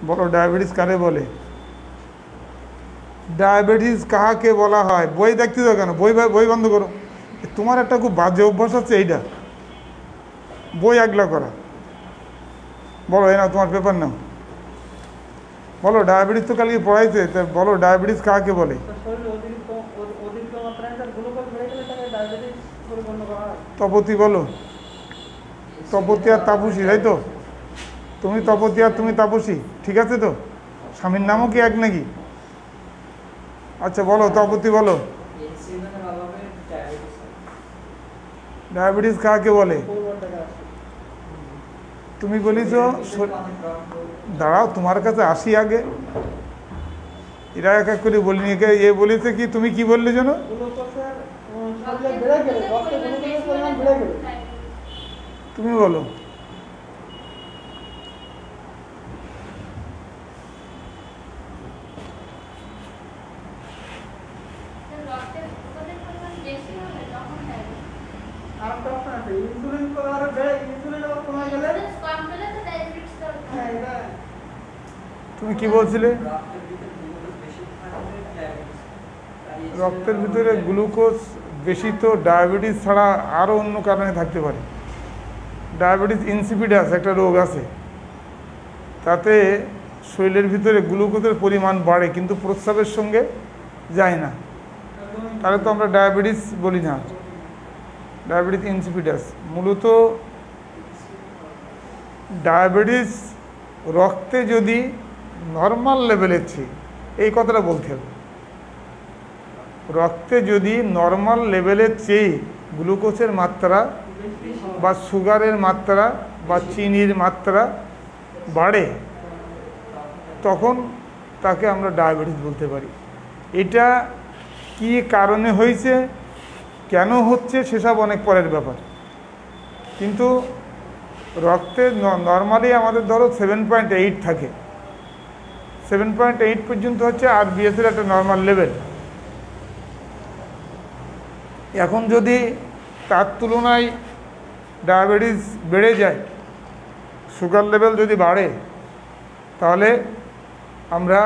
বলো ডায়াবেটিস কারে বলে? ডায়াবেটিস কাহাকে বলা হয়? বই দেখতে দাও কেন? বই বন্ধ করো। তোমার একটা খুব বাজে অভ্যাস আছে এইটা, বই আগলা করা। বলো এই নাও তোমার পেপার নাও, বলো ডায়াবেটিস তো কালকে পড়াইছে, তা বলো ডায়াবেটিস কাকে বলে? তপতি বলো, তপতি আর তাপসী, তাই তো? তুমি তপতি আর তুমি তাপসী, ঠিক আছে তো? স্বামীর নামও কি এক নাকি? আচ্ছা বলো তপতি বলো, ডায়াবেটিস কাকে বলে? তুমি বলিস দাঁড়াও, তোমার কাছে আসি আগে, এরা এক এক করে বলিনি। এ বলেছে কি, তুমি কি বললে যেন? তুমি বলো। তুমি কি বলছিলে? রক্তের ভিতরে গ্লুকোজ বেশি তো ডায়াবেটিস ছাড়া আরও অন্য কারণে থাকতে পারে। ডায়াবেটিস ইনসিপিডাস একটা রোগ আছে, তাতে শরীরের ভিতরে গ্লুকোজের পরিমাণ বাড়ে কিন্তু প্রস্রাবের সঙ্গে যায় না, তাহলে তো আমরা ডায়াবেটিস বলি না। ডায়াবেটিস ইনসিপিডাস মূলত ডায়াবেটিস রক্তে যদি নর্মাল লেভেলের চেয়ে, এই কথাটা বলতে হবে, রক্তে যদি নর্মাল লেভেলের চেয়ে গ্লুকোজের মাত্রা বা সুগারের মাত্রা বা চিনির মাত্রা বাড়ে, তখন তাকে আমরা ডায়াবেটিস বলতে পারি। এটা কি কারণে হয়েছে, কেন হচ্ছে, সেসব অনেক পরের ব্যাপার। কিন্তু রক্তে নর্মালি আমাদের ধরো 7.8 থাকে, 7.8 পর্যন্ত হচ্ছে আরবিএসের একটা নর্মাল লেভেল। এখন যদি তার তুলনায় ডায়াবেটিস বেড়ে যায়, সুগার লেভেল যদি বাড়ে, তাহলে আমরা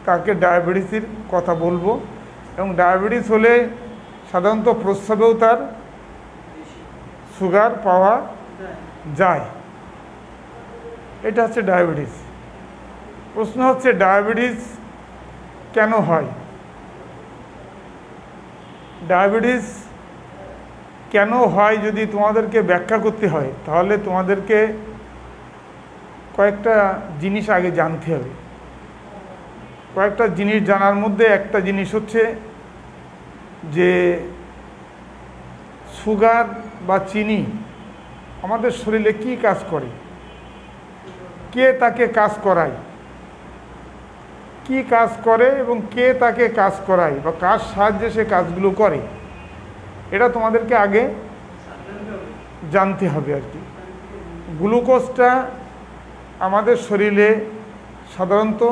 তাকে ডায়াবেটিসের কথা বলবো। এবং ডায়াবেটিস হলে সাধারণত প্রস্রাবেও তার সুগার পাওয়া যায়, এটা হচ্ছে ডায়াবেটিস। প্রশ্ন হচ্ছে ডায়াবেটিস কেন হয়? ডায়াবেটিস কেন হয় যদি তোমাদেরকে ব্যাখ্যা করতে হয়, তাহলে তোমাদেরকে কয়েকটা জিনিস আগে জানতে হবে। কয়েকটা জিনিস জানার মধ্যে একটা জিনিস হচ্ছে যে সুগার বা চিনি আমাদের শরীরে কি কাজ করে, কে তাকে কাজ করায়, কি কাজ করে এবং কে তাকে কাজ করায় বা কার সাহায্যে সে কাজগুলো করে, এটা তোমাদেরকে আগে জানতে হবে আর কি। গ্লুকোজটা আমাদের শরীরে সাধারণত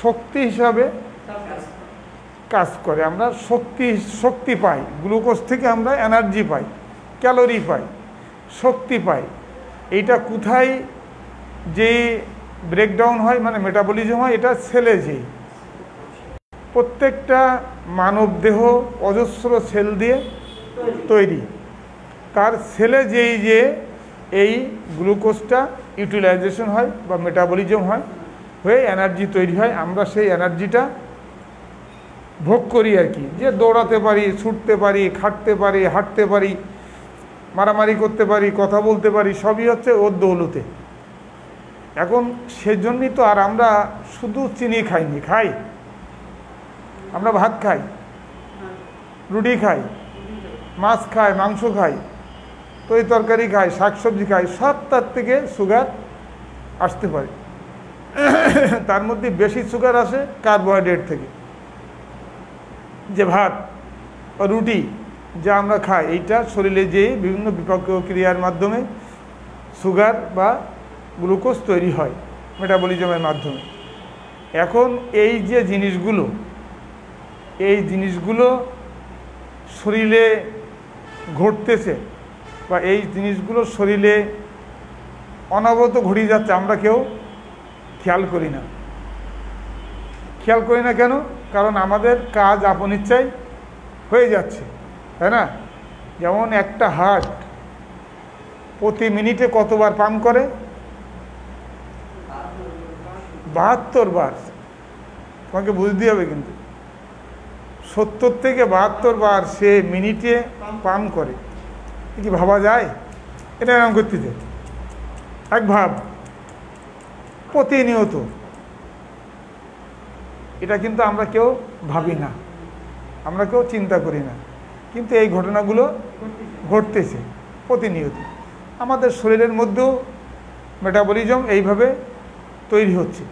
শক্তি হিসাবে কাজ করে, আমরা শক্তি পাই গ্লুকোজ থেকে, আমরা এনার্জি পাই, ক্যালোরি পাই, শক্তি পাই। এইটা কোথায় যে ব্রেকডাউন হয়, মানে মেটাবলিজম হয়, এটা সেলে যেই প্রত্যেকটা মানব দেহ অজস্র সেল দিয়ে তৈরি, তার সেলে যেই যে এই গ্লুকোজটা ইউটিলাইজেশন হয় বা মেটাবলিজম হয়, হয়ে এনার্জি তৈরি হয়। আমরা সেই এনার্জিটা ভোগ করি আর কি, যে দৌড়াতে পারি, ছুটতে পারি, খাটতে পারি, হাঁটতে পারি, মারামারি করতে পারি, কথা বলতে পারি, সবই হচ্ছে ওর দৌলতে। এখন সেজন্যই তো আর আমরা শুধু চিনি খাইনি, খাই, আমরা ভাত খাই, রুটি খাই, মাছ খাই, মাংস খাই, তরি তরকারি খাই, শাকসবজি খাই, সব তার থেকে সুগার আসতে পারে। তার মধ্যে বেশি সুগার আসে কার্বোহাইড্রেট থেকে, যে ভাত বা রুটি যা আমরা খাই, এইটা শরীরে যেয়ে বিভিন্ন বিপাকীয় ক্রিয়ার মাধ্যমে সুগার বা গ্লুকোজ তৈরি হয় মেটাবলিজমের মাধ্যমে। এখন এই যে জিনিসগুলো, এই জিনিসগুলো শরীরে ঘটতেছে বা এই জিনিসগুলো শরীরে অনবরত ঘটিয়ে যাচ্ছে, আমরা কেউ খেয়াল করি না। খেয়াল করি না কেন? কারণ আমাদের কাজ আপন ইচ্ছায় হয়ে যাচ্ছে, তাই না? যেমন একটা হার্ট প্রতি মিনিটে কতবার পাম্প করে? 72 বার। তোমাকে বুঝতে হবে, কিন্তু 70 থেকে 72 বার সে মিনিটে পাম্প করে। কি ভাবা যায়? এটা এরকম করতে এক ভাব প্রতিনিয়ত। এটা কিন্তু আমরা কেউ ভাবি না, আমরা কেউ চিন্তা করি না, কিন্তু এই ঘটনাগুলো ঘটতেছে প্রতিনিয়ত। আমাদের শরীরের মধ্যেও মেটাবলিজম এইভাবে তৈরি হচ্ছে।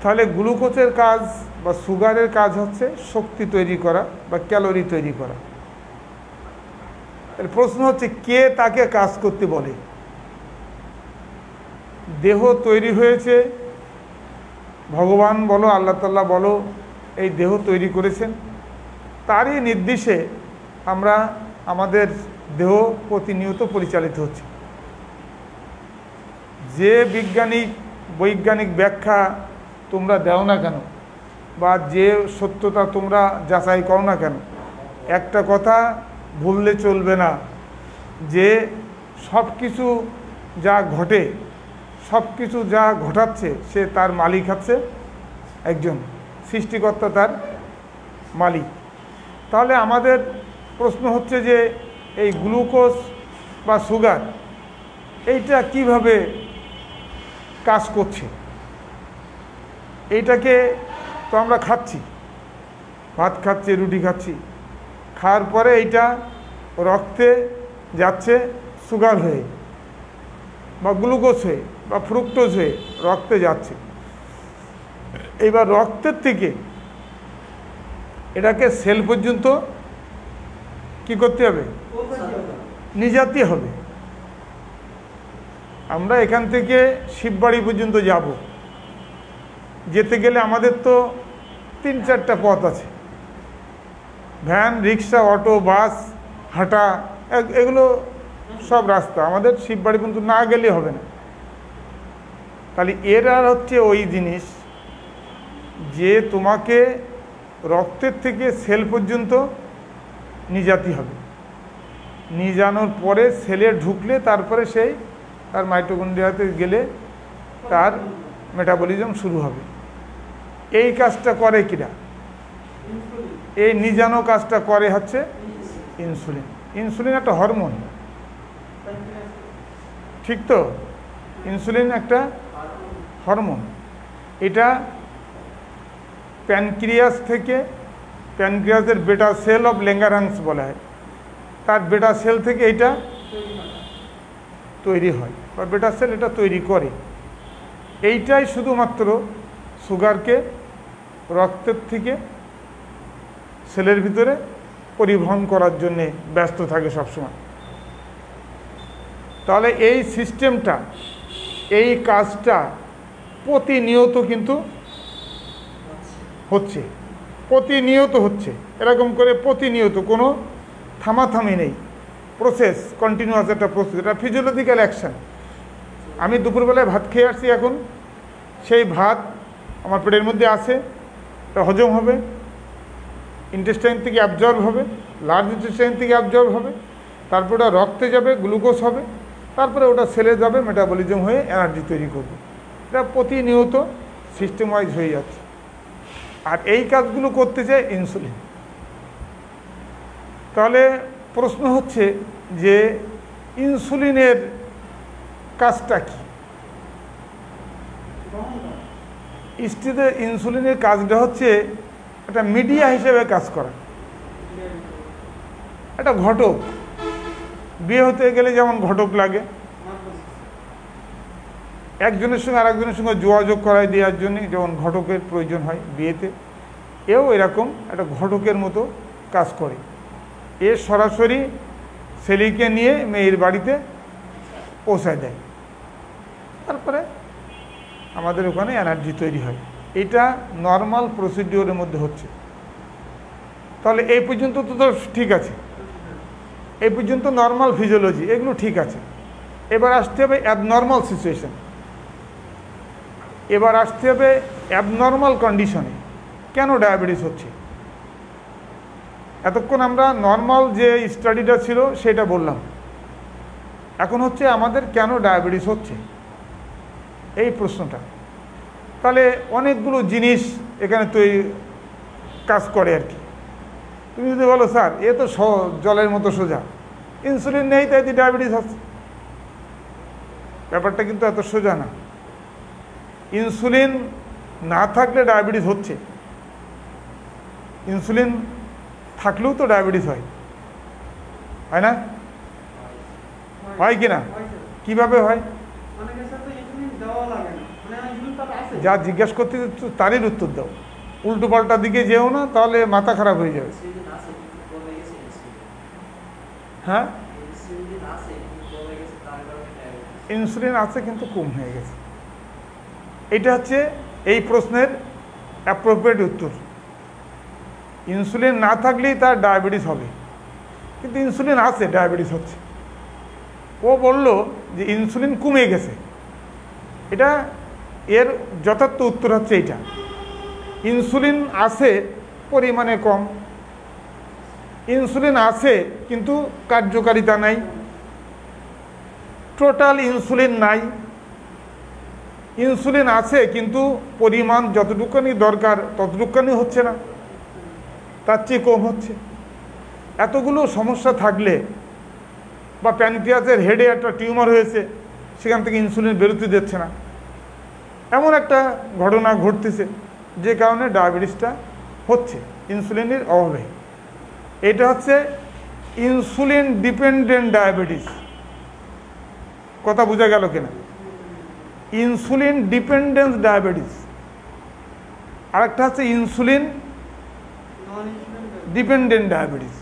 তাহলে গ্লুকোজের কাজ বা সুগারের কাজ হচ্ছে শক্তি তৈরি করা বা ক্যালোরি তৈরি করা। এর প্রশ্ন হচ্ছে, কে তাকে কাজ করতে বলে? দেহ তৈরি হয়েছে, ভগবান বলো, আল্লাহ তাআলা বলো, এই দেহ তৈরি করেছেন। তারই নির্দেশে আমরা আমাদের দেহ প্রতিনিয়ত পরিচালিত হচ্ছে। যে বৈজ্ঞানিক ব্যাখ্যা তোমরা দাও না কেন, বা যে সত্যতা তোমরা যাচাই করো না কেন, একটা কথা ভুললে চলবে না, যে সব কিছু যা ঘটে, সব কিছু যা ঘটাচ্ছে, সে তার মালিক হচ্ছে একজন, সৃষ্টিকর্তা তার মালিক। তাহলে আমাদের প্রশ্ন হচ্ছে যে এই গ্লুকোজ বা সুগার এইটা কিভাবে কাজ করছে? এইটাকে তো আমরা খাচ্ছি, ভাত খাচ্ছি, রুটি খাচ্ছি, খাওয়ার পরে এইটা রক্তে যাচ্ছে সুগার হয়ে বা গ্লুকোজ হয়ে বা ফ্রুক্টোজ হয়ে রক্তে যাচ্ছে। এবার রক্তের থেকে এটাকে সেল পর্যন্ত কি করতে হবে? নিয়ে হবে। আমরা এখান থেকে শিববাড়ি পর্যন্ত যাব, যেতে গেলে আমাদের তো 3-4টা পথ আছে, ভ্যান, রিক্সা, অটো, বাস, হাঁটা, এগুলো সব রাস্তা। আমাদের শিববাড়ি পর্যন্ত না গেলে হবে না। তাহলে এর আর হচ্ছে ওই জিনিস যে তোমাকে রক্তের থেকে সেল পর্যন্ত নিয়ে যেতে হবে। নিয়ে যাওয়ার পরে সেলে ঢুকলে তারপরে সেই তার মাইটোকন্ড্রিয়াতে গেলে তার মেটাবলিজম শুরু হবে। এই কাজটা করে কিনা? এই নিজানো কাজটা করে হচ্ছে ইনসুলিন। ইনসুলিন একটা হরমোন, ঠিক তো? ইনসুলিন একটা হরমোন। এটা প্যানক্রিয়াস থেকে, প্যানক্রিয়াসের বেটা সেল অফ ল্যাঙ্গারহ্যান্স বলা হয়, তার বেটা সেল থেকে এটা তৈরি হয় বা বেটা সেল এটা তৈরি করে। এইটাই শুধুমাত্র সুগারকে রক্তের থেকে সেলের ভিতরে পরিবহন করার জন্যে ব্যস্ত থাকে সবসময়। তাহলে এই সিস্টেমটা, এই কাজটা প্রতিনিয়ত কিন্তু হচ্ছে, প্রতিনিয়ত হচ্ছে, এরকম করে প্রতিনিয়ত, কোনো থামাথামি নেই, প্রসেস, কন্টিনিউয়াস একটা প্রসেস। এটা ফিজিওলজিক্যাল অ্যাকশান। আমি দুপুরবেলায় ভাত খেয়ে আসছি, এখন সেই ভাত আমার পেটের মধ্যে আছে, এটা হজম হবে, ইন্টেস্টাইন থেকে অ্যাবজর্ব হবে, লার্জ ইন্টেস্টাইন থেকে অ্যাবজর্ব হবে, তারপরে ওটা রক্তে যাবে, গ্লুকোজ হবে, তারপরে ওটা সেলে যাবে, মেটাবলিজম হয়ে এনার্জি তৈরি করবে। এটা প্রতিনিয়ত সিস্টেম ওয়াইজ হয়ে যাচ্ছে। আর এই কাজগুলো করতে চায় ইনসুলিন। তাহলে প্রশ্ন হচ্ছে যে ইনসুলিনের কাজটা কি? ইনসুলিনের কাজটা হচ্ছে একটা মিডিয়া হিসেবে কাজ করা, একটা ঘটক। বিয়ে হতে গেলে যেমন ঘটক লাগে, একজনের সঙ্গে আরেকজনের সঙ্গে যোগাযোগ করাই দেওয়ার জন্য যেমন ঘটকের প্রয়োজন হয় বিয়েতে, এও এরকম একটা ঘটকের মতো কাজ করে। এ সরাসরি ছেলেকে নিয়ে মেয়ের বাড়িতে পৌঁছায় দেয়, তারপরে আমাদের ওখানে এনার্জি তৈরি হয়। এটা নর্মাল প্রসিডিওরের মধ্যে হচ্ছে। তাহলে এই পর্যন্ত তো ঠিক আছে, এই পর্যন্ত নর্মাল ফিজিওলজি, এগুলো ঠিক আছে। এবার আসতে হবে অ্যাবনর্মাল সিচুয়েশন। এবার আসতে হবে অ্যাবনর্মাল কন্ডিশনে কেন ডায়াবেটিস হচ্ছে। এতক্ষণ আমরা নর্মাল যে স্টাডিটা ছিল সেটা বললাম, এখন হচ্ছে আমাদের কেন ডায়াবেটিস হচ্ছে এই প্রশ্নটা। তাহলে অনেকগুলো জিনিস এখানে তৈরি কাজ করে আর কি। তুমি যদি বলো স্যার এ তো জলের মতো সোজা, ইনসুলিন নেই তাই ডায়াবেটিস হচ্ছে, ব্যাপারটা কিন্তু এত সোজা না। ইনসুলিন না থাকলে ডায়াবেটিস হচ্ছে, ইনসুলিন থাকলেও তো ডায়াবেটিস হয়, হয় না? হয় কি না? কীভাবে হয়? যা জিজ্ঞাসা করতে তারই উত্তর দাও, উল্টো পাল্টা দিকে যেও না, তাহলে মাথা খারাপ হয়ে যাবে। হ্যাঁ, ইনসুলিন আছে কিন্তু কম হয়ে গেছে, এটা হচ্ছে এই প্রশ্নের অ্যাপ্রোপ্রিয়েট উত্তর। ইনসুলিন না থাকলেই তার ডায়াবেটিস হবে, কিন্তু ইনসুলিন আছে, ডায়াবেটিস হচ্ছে। ও বলল যে ইনসুলিন কমে গেছে, এটা এর যথার্থ উত্তর হচ্ছে এইটা। ইনসুলিন আছে পরিমাণে কম, ইনসুলিন আছে কিন্তু কার্যকারিতা নাই, টোটাল ইনসুলিন নাই। ইনসুলিন আছে কিন্তু পরিমাণ যতটুকুনি দরকার ততটুকুনি হচ্ছে না, তার চেয়ে কম হচ্ছে। এতগুলো সমস্যা থাকলে, বা প্যানক্রিয়াসের হেডে একটা টিউমার হয়েছে, সেখান থেকে ইনসুলিন বেরোতে দিচ্ছে না, এমন একটা ঘটনা ঘটতেছে যে কারণে ডায়াবেটিসটা হচ্ছে ইনসুলিনের অভাবে। এটা হচ্ছে ইনসুলিন ডিপেন্ডেন্ট ডায়াবেটিস। কথা বোঝা গেল কিনা? ইনসুলিন ডিপেন্ডেন্স ডায়াবেটিস, আরেকটা হচ্ছে ইনসুলিন ডিপেন্ডেন্ট ডায়াবেটিস।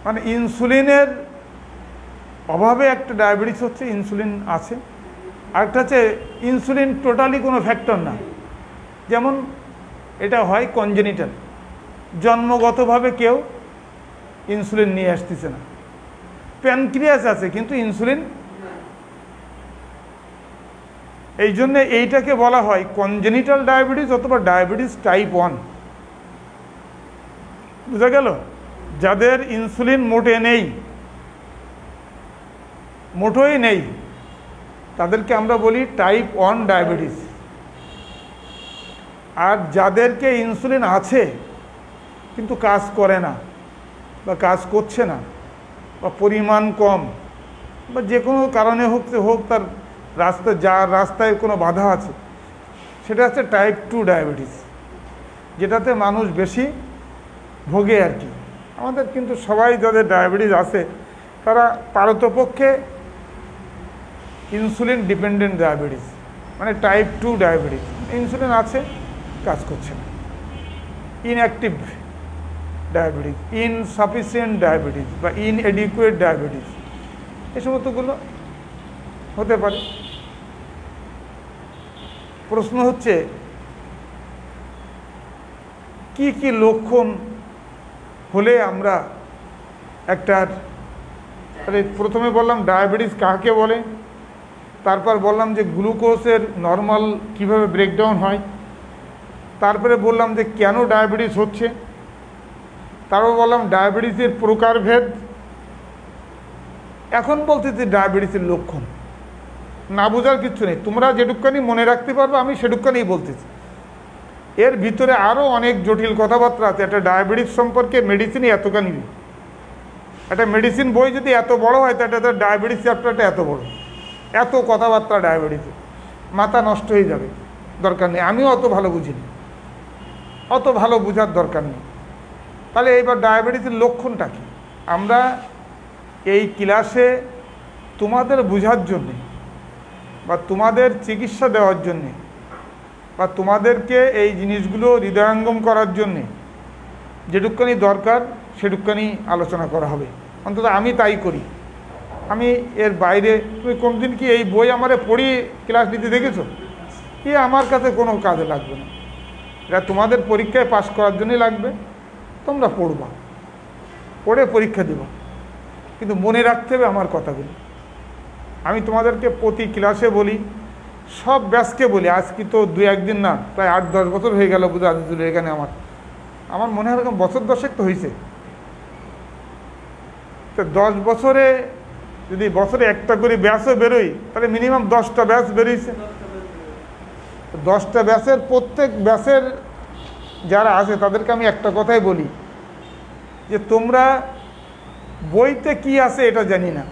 মানে ইনসুলিনের অভাবে একটা ডায়াবেটিস হচ্ছে, ইনসুলিন আছে। আরেকটা হচ্ছে ইনসুলিন টোটালি কোনো ফ্যাক্টর না, যেমন এটা হয় কনজেনিটাল, জন্মগতভাবে কেউ ইনসুলিন নিয়ে আসতেছে না। প্যানক্রিয়াস আছে কিন্তু ইনসুলিন, এই জন্যে এইটাকে বলা হয় কনজেনিটাল ডায়াবেটিস অথবা ডায়াবেটিস টাইপ 1। বুঝা গেল? যাদের ইনসুলিন মোটে নেই, মোটেই নেই, তাদেরকে আমরা বলি টাইপ 1 ডায়াবেটিস। আর যাদেরকে ইনসুলিন আছে কিন্তু কাজ করে না, বা কাজ করছে না, বা পরিমাণ কম, বা যে কোনো কারণে হোক তার রাস্তায় কোনো বাধা আছে, সেটা হচ্ছে টাইপ 2 ডায়াবেটিস, যেটাতে মানুষ বেশি ভোগে আর কি। আমাদের কিন্তু সবাই যাদের ডায়াবেটিস আছে তারা পারতপক্ষে ইনসুলিন ডিপেন্ডেন্ট ডায়াবেটিস, মানে টাইপ 2 ডায়াবেটিস। ইনসুলিন আছে, কাজ করছে না। ইনঅ্যাক্টিভ ডায়াবেটিস, ইনসাফিসিয়েন্ট ডায়াবেটিস বা ইনএডিকুয়েট ডায়াবেটিস, এই সমস্তগুলো হতে পারে। প্রশ্ন হচ্ছে কি কি লক্ষণ হলে আমরা প্রথমে বললাম ডায়াবেটিস কাকে বলে, তারপর বললাম যে গ্লুকোজের নর্মাল কিভাবে ব্রেকডাউন হয়, তারপরে বললাম যে কেন ডায়াবেটিস হচ্ছে, তারপর বললাম ডায়াবেটিসের প্রকারভেদ। এখন বলতেছি ডায়াবেটিসের লক্ষণ। না বোঝার কিছু নেই, তোমরা যেটুকখানি মনে রাখতে পারবে আমি সেটুকখানি বলতেছি। এর ভিতরে আরও অনেক জটিল কথাবার্তা আছে। একটা ডায়াবেটিস সম্পর্কে মেডিসিনই এতখানি, একটা মেডিসিন বই যদি এত বড় হয় তাহলে একটা ডায়াবেটিস চ্যাপ্টারটা এত বড়, এত কথাবার্তা ডায়াবেটিসে, মাথা নষ্ট হয়ে যাবে। দরকার নেই, আমিও অত ভালো বুঝিনি, অত ভালো বোঝার দরকার নেই। তাহলে এইবার ডায়াবেটিসের লক্ষণটা কি আমরা এই ক্লাসে তোমাদের বোঝার জন্যে, বা তোমাদের চিকিৎসা দেওয়ার জন্যে, বা তোমাদেরকে এই জিনিসগুলো হৃদয়ঙ্গম করার জন্যে যেটুকখানি দরকার সেটুকখানি আলোচনা করা হবে। অন্তত আমি তাই করি। আমি এর বাইরে, তুমি কোনদিন কি এই বই আমারে পড়িয়ে ক্লাস নিতে দেখেছো? কি আমার কাছে কোনো কাজে লাগবে না, এটা তোমাদের পরীক্ষায় পাশ করার জন্যই লাগবে। তোমরা পড়বা, পড়ে পরীক্ষা দেবা, কিন্তু মনে রাখতে হবে আমার কথাগুলো। আমি তোমাদেরকে প্রতি ক্লাসে বলি সব ব্যাচকে বলি, আজকে তো 2-1 দিন না, প্রায় 8-10 বছর হয়ে গেল বুধ আজিজুল এখানে। আমার মনে হয় এরকম বছর 10 তো হয়েছে। তো 10 বছরে যদি বছরে একটা করে ব্যাচও বেরোই, তাহলে মিনিমাম 10টা ব্যাচ বেরোইছে। 10টা ব্যাচের প্রত্যেক ব্যাচের যারা আছে তাদেরকে আমি একটা কথাই বলি যে তোমরা বইতে কি আছে এটা জানি না,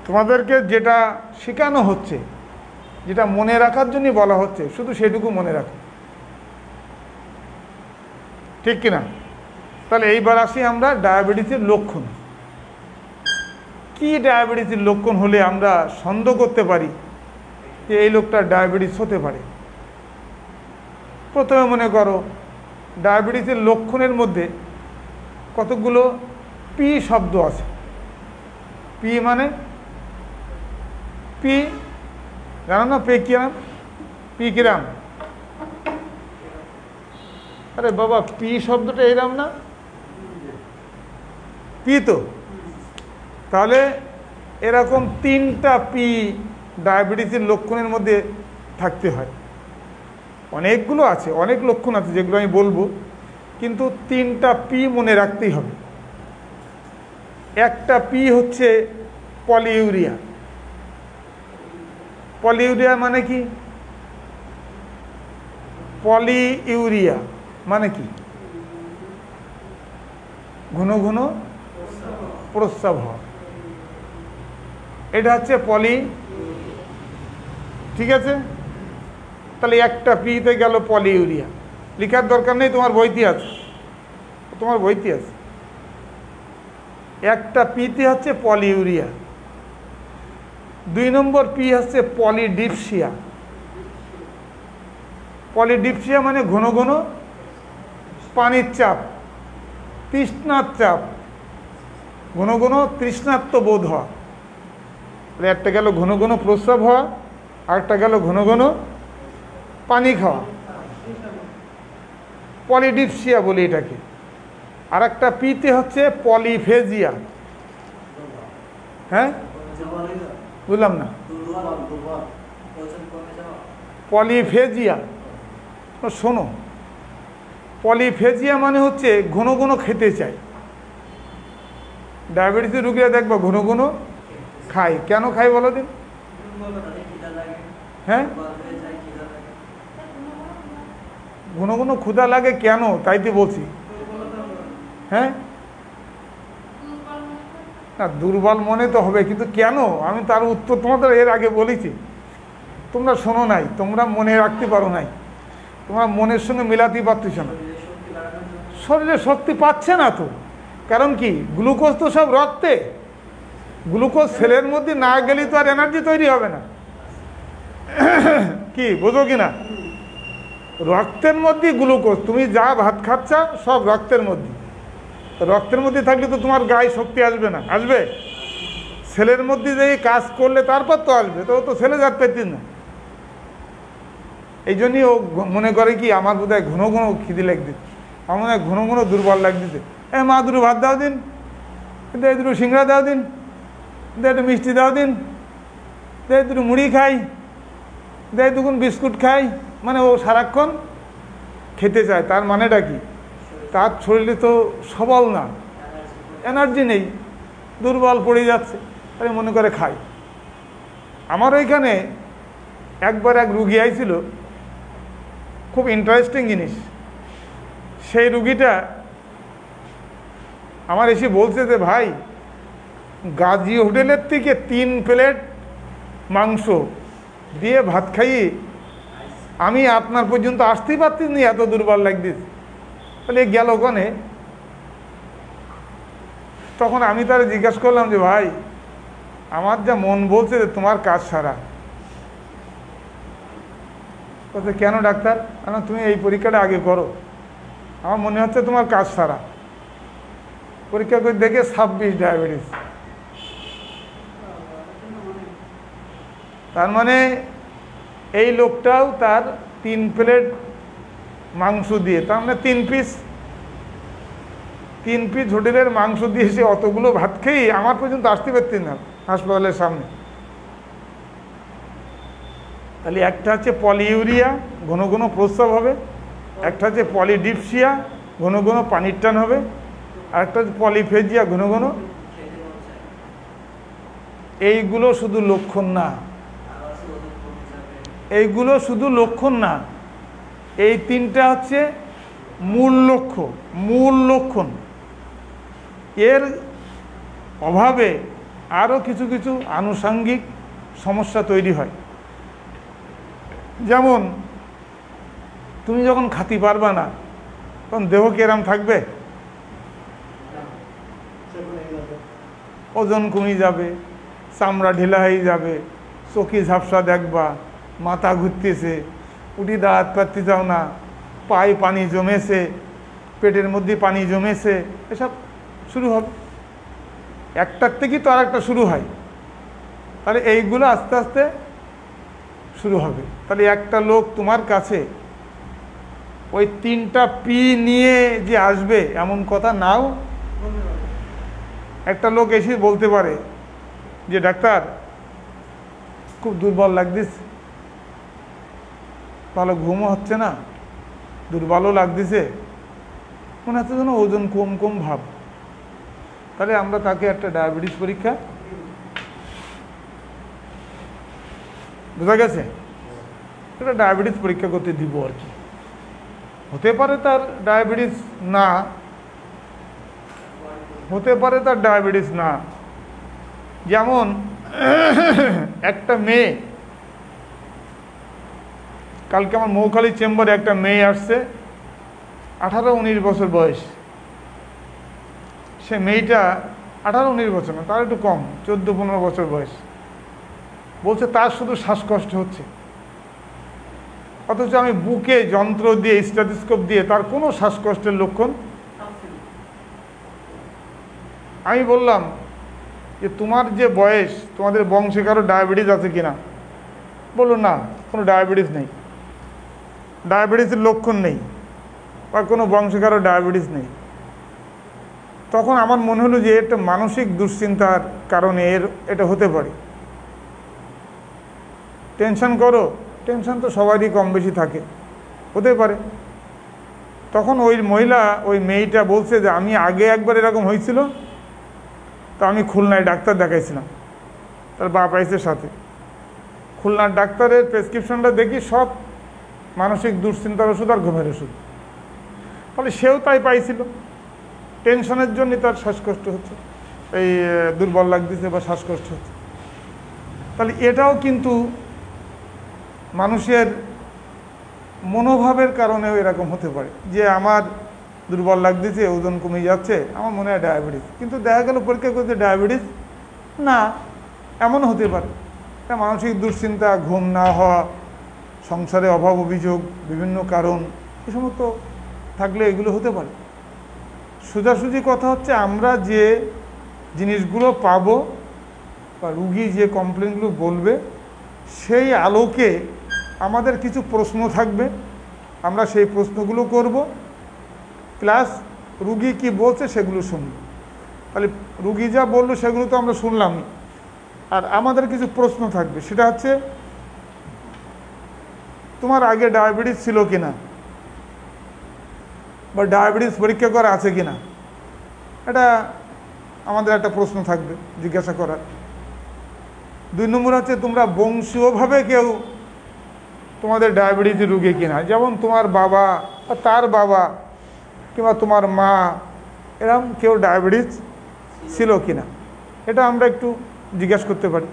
তোমাদেরকে যেটা শেখানো হচ্ছে, যেটা মনে রাখার জন্য বলা হচ্ছে, শুধু সেটুকু মনে রাখো, ঠিক কিনা? তাহলে এইবার আসি আমরা ডায়াবেটিসের লক্ষণ। কি ডায়াবেটিসের লক্ষণ হলে আমরা সন্দেহ করতে পারি যে এই লোকটার ডায়াবেটিস হতে পারে? প্রথমে মনে করো ডায়াবেটিসের লক্ষণের মধ্যে কতগুলো পি শব্দ আছে। পি মানে পি জানো না? পি কিরাম, পি কিরাম। আরে বাবা, পি শব্দটা এরাম না? পি তো। তাহলে এরকম 3টা পি ডায়াবেটিসের লক্ষণের মধ্যে থাকতে হয়। অনেকগুলো আছে, অনেক লক্ষণ আছে যেগুলো আমি বলবো, কিন্তু 3টা পি মনে রাখতেই হবে। একটা পি হচ্ছে পলিইউরিয়া। পলিইউরিয়া মানে কি? পলিইউরিয়া মানে কি? ঘন ঘন প্রস্রাব হওয়া, এটা হচ্ছে পলি। ঠিক আছে, তাহলে একটা পিতে গেল পলিইউরিয়া। লেখার দরকার নেই, তোমার বইতে আছে, তোমার বইতে আছে। একটা পিতে হচ্ছে পলিইউরিয়া। 2 নম্বর পি হচ্ছে পলিডিপসিয়া। পলিডিপসিয়া মানে ঘন ঘন পানির চাপ, তৃষ্ণার চাপ, ঘন ঘন তৃষ্ণাত্ম বোধ হওয়া। একটা গেল ঘন ঘন প্রস্রাব হওয়া, আরেকটা গেল ঘন ঘন পানি খাওয়া, পলিডিপসিয়া বলি এটাকে। আর একটা পিতে হচ্ছে পলিফেজিয়া। হ্যাঁ, বুঝলাম না। পলিফেজিয়া, শোনো, পলিফেজিয়া মানে হচ্ছে ঘন ঘন খেতে চাই। ডায়াবেটিসের রোগীরা দেখবা ঘন ঘন খায়। কেন খায় বলো দিন? হ্যাঁ, ঘন ঘন ক্ষুধা লাগে কেন, তাই তো বলছি। হ্যাঁ না, দুর্বল মনে তো হবে, কিন্তু কেন? আমি তার উত্তর তোমাদের এর আগে বলেছি, তোমরা শোনো নাই, তোমরা মনে রাখতে পারো নাই, তোমরা মনের সঙ্গে মেলাতে পারতেছ না। শরীরে শক্তি পাচ্ছে না তো, কারণ কি? গ্লুকোজ তো সব রক্তে। গ্লুকোজ সেলের মধ্যে না গেলে তো আর এনার্জি তৈরি হবে না। কি বোঝো কি না? রক্তের মধ্যে গ্লুকোজ, তুমি যা ভাত খাচ্ছ সব রক্তের মধ্যে। রক্তের মধ্যে থাকলে তো তোমার গায়ে শক্তি আসবে না? আসবে। সেলের মধ্যে যে কাজ করলে তারপর তো আসবে, তো ও তো সেলে যাতে পারতিস না। এই জন্যই ও মনে করে কি আমার বোধহয় ঘন ঘন খিদে লাগছে, আমার মনে হয় ঘন ঘন দুর্বল লাগতেছে। মা দুটো ভাত দাও দিন, দুটো সিংড়া দাও দিন, একটু মিষ্টি দাও দিন, দুটো মুড়ি খাই, দুগুণ বিস্কুট খাই। মানে ও সারাক্ষণ খেতে চায়। তার মানেটা কি? তার শরীরে তো সবল না, এনার্জি নেই, দুর্বল পড়ে যাচ্ছে, তাই মনে করে খাই। আমার ওইখানে একবার এক রুগী আইছিল, খুব ইন্টারেস্টিং জিনিস। সেই রুগীটা আমার এসে বলছে যে ভাই, গাজী হোটেলের থেকে 3 প্লেট মাংস দিয়ে ভাত খাইয়ে আমি আপনার পর্যন্ত আসতেই পারতেছি না, এত দুর্বল লাগতেছে। তাহলে গেল ওখানে। তখন আমি তারা জিজ্ঞাসা করলাম যে ভাই, আমার যা মন বলছে যে তোমার কাজ সারা। বলছে কেন ডাক্তার? তুমি এই পরীক্ষাটা আগে করো, আমার মনে হচ্ছে তোমার কাজ সারা। পরীক্ষা করে দেখে 26 ডায়াবেটিস। তার মানে এই লোকটাও তার 3 প্লেট মাংস দিয়ে, তার মানে 3 পিস হোটেলের মাংস দিয়ে সে অতগুলো ভাত খেয়ে আমার পর্যন্ত আসতে পারতেন না হাসপাতালের সামনে। তাহলে একটা হচ্ছে পলিইউরিয়া, ঘন ঘন প্রস্রাব হবে, একটা হচ্ছে পলিডিপসিয়া, ঘন ঘন পানির টান হবে, আর একটা হচ্ছে পলিফেজিয়া, ঘন ঘন। এইগুলো শুধু লক্ষণ না, এইগুলো শুধু লক্ষণ না, এই তিনটা হচ্ছে মূল লক্ষণ। এর অভাবে আরও কিছু কিছু আনুষঙ্গিক সমস্যা তৈরি হয়। যেমন তুমি যখন খাতি পারবা না তখন দেহ কেরাম থাকবে, ওজন কমে যাবে, চামড়া ঢিলা হয়ে যাবে, চোখে ঝাপসা দেখবা, মাথা ঘুরতেছে, উঠি দাঁত পাততে চাও না, পায়ে পানি জমেছে, পেটের মধ্যে পানি জমেছে, এসব শুরু হবে। একটার থেকেই তো আর একটা শুরু হয়, তাহলে এইগুলো আস্তে আস্তে শুরু হবে। তাহলে একটা লোক তোমার কাছে ওই 3টা পি নিয়ে যে আসবে এমন কথা নাও। একটা লোক এসে বলতে পারে যে ডাক্তার খুব দুর্বল লাগতেছে, ভালো ঘুমও হচ্ছে না, দুর্বলও লাগতেছে, মনে হচ্ছে যেন ওজন কম কম ভাব। তাহলে আমরা তাকে একটা ডায়াবেটিস পরীক্ষা, বোঝা গেছে, একটা ডায়াবেটিস পরীক্ষা করতে দিব আর কি। হতে পারে তার ডায়াবেটিস না, হতে পারে তার ডায়াবেটিস না। যেমন একটা মেয়ে, কালকে আমার মৌখালী চেম্বারে একটা মেয়ে আসছে, 18-19 বছর বয়স। সে মেয়েটা 18-19 বছর না, তার একটু কম, 14-15 বছর বয়স। বলছে তার শুধু শ্বাসকষ্ট হচ্ছে, অথচ আমি বুকে যন্ত্র দিয়ে, স্টেথোস্কোপ দিয়ে তার কোনো শ্বাসকষ্টের লক্ষণ। আমি বললাম যে তোমার যে বয়স, তোমাদের বংশে কারো ডায়াবেটিস আছে কিনা? বললো না, কোনো ডায়াবেটিস নেই, ডায়াবেটিসের লক্ষণ নেই, বা কোনো বংশে কারো ডায়াবেটিস নেই। তখন আমার মনে হলো যে একটা মানসিক দুশ্চিন্তার কারণে এটা হতে পারে। টেনশন করো, টেনশন তো সবারই কম বেশি থাকে, হতে পারে। তখন ওই মহিলা, ওই মেয়েটা বলছে যে আমি আগে একবার এরকম হয়েছিল, তো আমি খুলনায় ডাক্তার দেখাইছিলাম, তার বাপ আইসের সাথে। খুলনার ডাক্তারের প্রেসক্রিপশনটা দেখি সব মানসিক দুশ্চিন্তার ওষুধ আর ঘুমের ওষুধ। ফলে সেও তাই পাইছিল, টেনশনের জন্যই তার শ্বাসকষ্ট হচ্ছে, এই দুর্বল লাগতেছে বা শ্বাসকষ্ট হচ্ছে। তাহলে এটাও কিন্তু মানুষের মনোভাবের কারণেও এরকম হতে পারে যে আমার দুর্বল লাগতেছে, ওজন কমে যাচ্ছে, আমার মনে হয় ডায়াবেটিস। কিন্তু দেখা গেল পরীক্ষা করতে ডায়াবেটিস না, এমনও হতে পারে। মানসিক দুশ্চিন্তা, ঘুম না হওয়া, সংসারে অভাব অভিযোগ, বিভিন্ন কারণ, এ সমস্ত থাকলে এগুলো হতে পারে। সোজাসুজি কথা হচ্ছে আমরা যে জিনিসগুলো পাবো বা রুগী যে কমপ্লেনগুলো বলবে, সেই আলোকে আমাদের কিছু প্রশ্ন থাকবে, আমরা সেই প্রশ্নগুলো করব, প্লাস রুগী কি বলছে সেগুলো শুনব। তাহলে রুগী যা বললো সেগুলো তো আমরা শুনলামই, আর আমাদের কিছু প্রশ্ন থাকবে। সেটা হচ্ছে তোমার আগে ডায়াবেটিস ছিল কিনা, বা ডায়াবেটিস পরীক্ষা করা আছে কিনা, এটা আমাদের একটা প্রশ্ন থাকবে জিজ্ঞাসা করার। 2 নম্বর হচ্ছে তোমরা বংশীয়ভাবে কেউ তোমাদের ডায়াবেটিস রোগী কিনা, যেমন তোমার বাবা বা তার বাবা কিংবা তোমার মা, এরকম কেউ ডায়াবেটিস ছিল কিনা, এটা আমরা একটু জিজ্ঞাসা করতে পারি,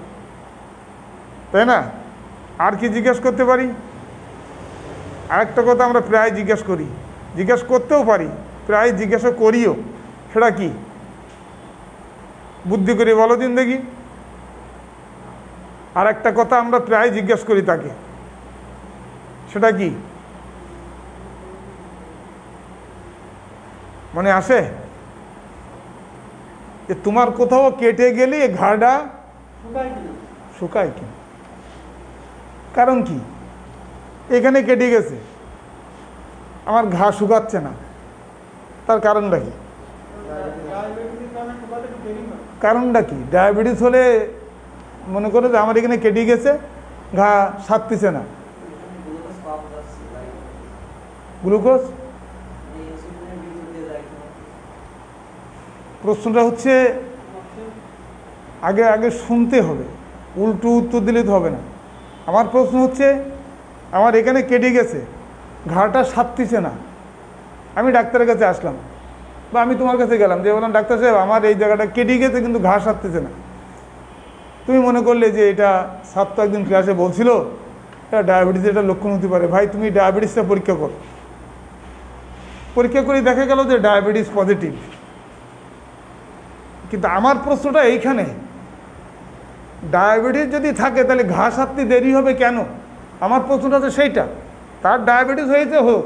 তাই না? আর কি জিজ্ঞাসা করতে পারি? আরেকটা কথা আমরা প্রায় জিজ্ঞাসা করি, জিজ্ঞাসা করতেও পারি, প্রায় জিজ্ঞাসা করিও। সেটা কি? বুদ্ধি করে বলো দিন দেখি। আর একটা কথা আমরা প্রায় জিজ্ঞাসা করি তাকে, সেটা কি মনে আসে? যে তোমার কোথাও কেটে গেলে ঘাড়টা শুকায় কি? কারণ কি? এখানে কেটে গেছে, আমার ঘা শুকাচ্ছে না, তার কারণটা কি? কারণটা কি? ডায়াবেটিস হলে মনে করো যে আমার এখানে কেটে গেছে, ঘা সারতেছে না। গ্লুকোজ প্রশ্নটা হচ্ছে আগে আগে শুনতে হবে, উল্টো উত্তর দিলে তো হবে না। আমার প্রশ্ন হচ্ছে আমার এখানে কেটে গেছে, ঘাটা সারতেছে না, আমি ডাক্তারের কাছে আসলাম বা আমি তোমার কাছে গেলাম, যে বললাম ডাক্তার সাহেব আমার এই জায়গাটা কেটে গেছে কিন্তু ঘা সারতেছে না। তুমি মনে করলে যে এটা ছাত্র একদিন ক্লাসে বলছিল এটা ডায়াবেটিসের একটা লক্ষণ হতে পারে। ভাই তুমি ডায়াবেটিসটা পরীক্ষা করো, পরীক্ষা করে দেখা গেল যে ডায়াবেটিস পজিটিভ। কিন্তু আমার প্রশ্নটা এইখানে, ডায়াবেটিস যদি থাকে তাহলে ঘা সারতে দেরি হবে কেন? আমার প্রশ্নটা তো সেইটা। তার ডায়াবেটিস হয়েছে, হোক,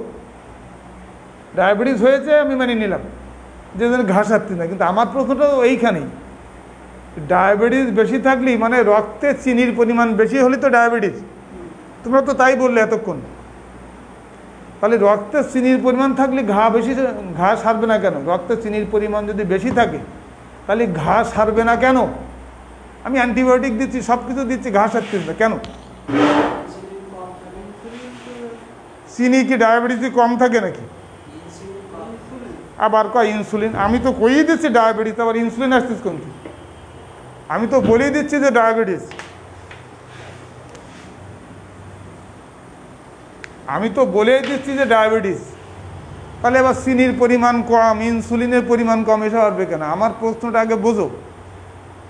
ডায়াবেটিস হয়েছে আমি মেনে নিলাম যে ঘা সারতে না, কিন্তু আমার প্রশ্নটা এইখানেই, ডায়াবেটিস বেশি থাকলেই মানে রক্তে চিনির পরিমাণ বেশি হলে তো ডায়াবেটিস, তোমরা তো তাই বললে এতক্ষণ। তাহলে রক্তে চিনির পরিমাণ থাকলে ঘা সারবে না কেন? রক্তে চিনির পরিমাণ যদি বেশি থাকে তাহলে ঘা সারবে না কেন? আমি অ্যান্টিবায়োটিক দিচ্ছি, সব কিছু দিচ্ছি, ঘা সারতে না কেন? চিনি কি ডায়াবেটিস কম থাকে নাকি? আবার কয় ইনসুলিন, আমি তো কইয়ে দিচ্ছি ডায়াবেটিস, আবার ইনসুলিন আসছিস কোন? আমি তো বলেই দিচ্ছি যে ডায়াবেটিস, আমি তো বলেই দিচ্ছি যে ডায়াবেটিস, তাহলে আবার চিনির পরিমাণ কম, ইনসুলিনের পরিমাণ কম, এসব আসবে কেন? আমার প্রশ্নটা আগে বোঝো।